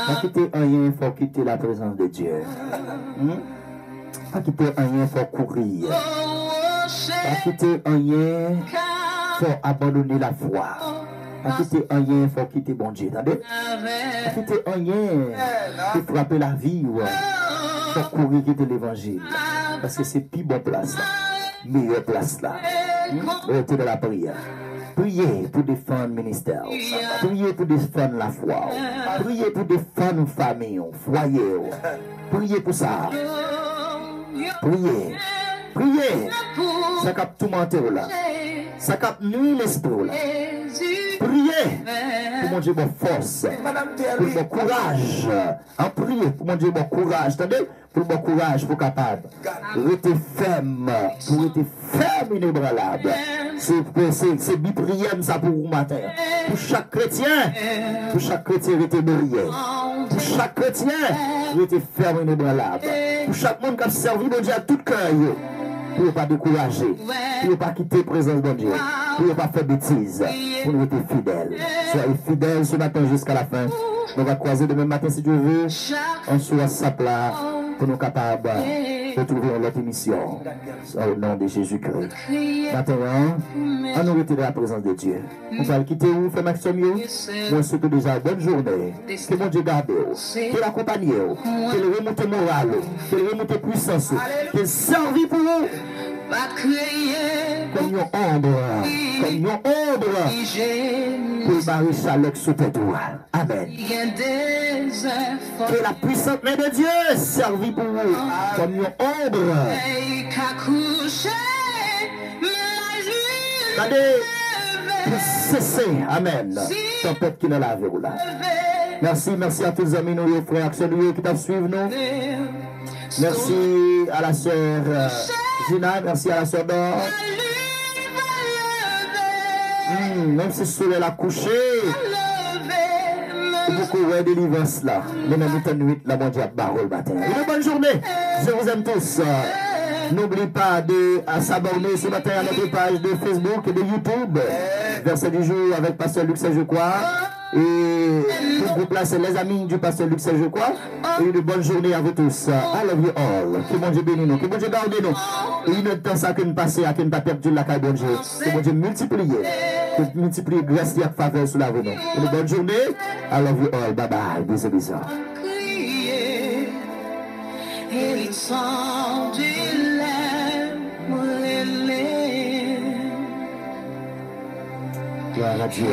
Pas quitter rien, il faut quitter la présence de Dieu. Pas quitter rien, il faut courir. Pas quitter rien, il faut abandonner la foi. Pas quitter rien, il faut quitter bon Dieu. Attendez? Pas quitter rien, il faut frapper la vie. Il faut courir quitter l'évangile. Parce que c'est plus bonne place là. Meilleure place là. Restez dans la prière. Priez pour défendre le ministère. Priez pour défendre la foi. Priez pour défendre la famille, foyer. Priez pour ça. Priez. Priez. Ça cap tout mentir là. Ça cap nuit l'esprit là. Priez pour mon Dieu mon force. Pour mon courage. En priez pour mon Dieu mon courage. Attendez, pour bon courage, pour capable. Restez ferme, pour rester ferme inébranlable. C'est biprième ça pour vous matin. Pour chaque chrétien, restez brillé. Pour chaque chrétien, restez ferme inébranlable. Pour chaque monde qui a servi mon Dieu à tout cœur, pour ne pas décourager, pour ne pas quitter la présence de Dieu, pour ne pas faire bêtises, pour nous rester fidèles. Soyez fidèles ce matin jusqu'à la fin. On va croiser demain matin si Dieu veut. On soit sa plat pour nous capables de trouver notre émission. Au nom de Jésus-Christ. Maintenant, on nous retire la présence de Dieu. On va le quitter où, faire maximum. Moi, souhaite déjà bonne journée. Que mon Dieu garde, que l'accompagne, que le remonte moral, que le remonte puissance, que servi pour vous. Comme une ombre, pour le maréchal sous tête. Amen. Que la puissante main de Dieu servit pour vous comme une ombre. Regardez, pour cesser, amen. Tempête qui ne la verrou là. Merci à tous les amis, nos frères, actionnaires qui suivent nous. Merci à la sœur Gina, merci à la sœur Dor. Même si le soleil a couché, beaucoup de délivrance là. Mais même temps nuit, la mon Dieu a barré le matin. Une bonne journée. Je vous aime tous. N'oubliez pas de s'abonner ce matin à notre page de Facebook et de YouTube. Verset du jour avec Pasteur Luc je crois. Et tout le groupe là, c'est les amis du Pasteur Luc je crois. Et une bonne journée à vous tous. I love you all. Que mon Dieu bénisse nous. Que mon Dieu garde nous. Et il y a temps ça que nous passons, à que nous pas perdu la caille bon Dieu. Que mon Dieu multiplie. Que multiplie grâce et faveur sur la vie. Une bonne journée. I love you all. Bye bye. Bisous, bisous. Gloire à Dieu.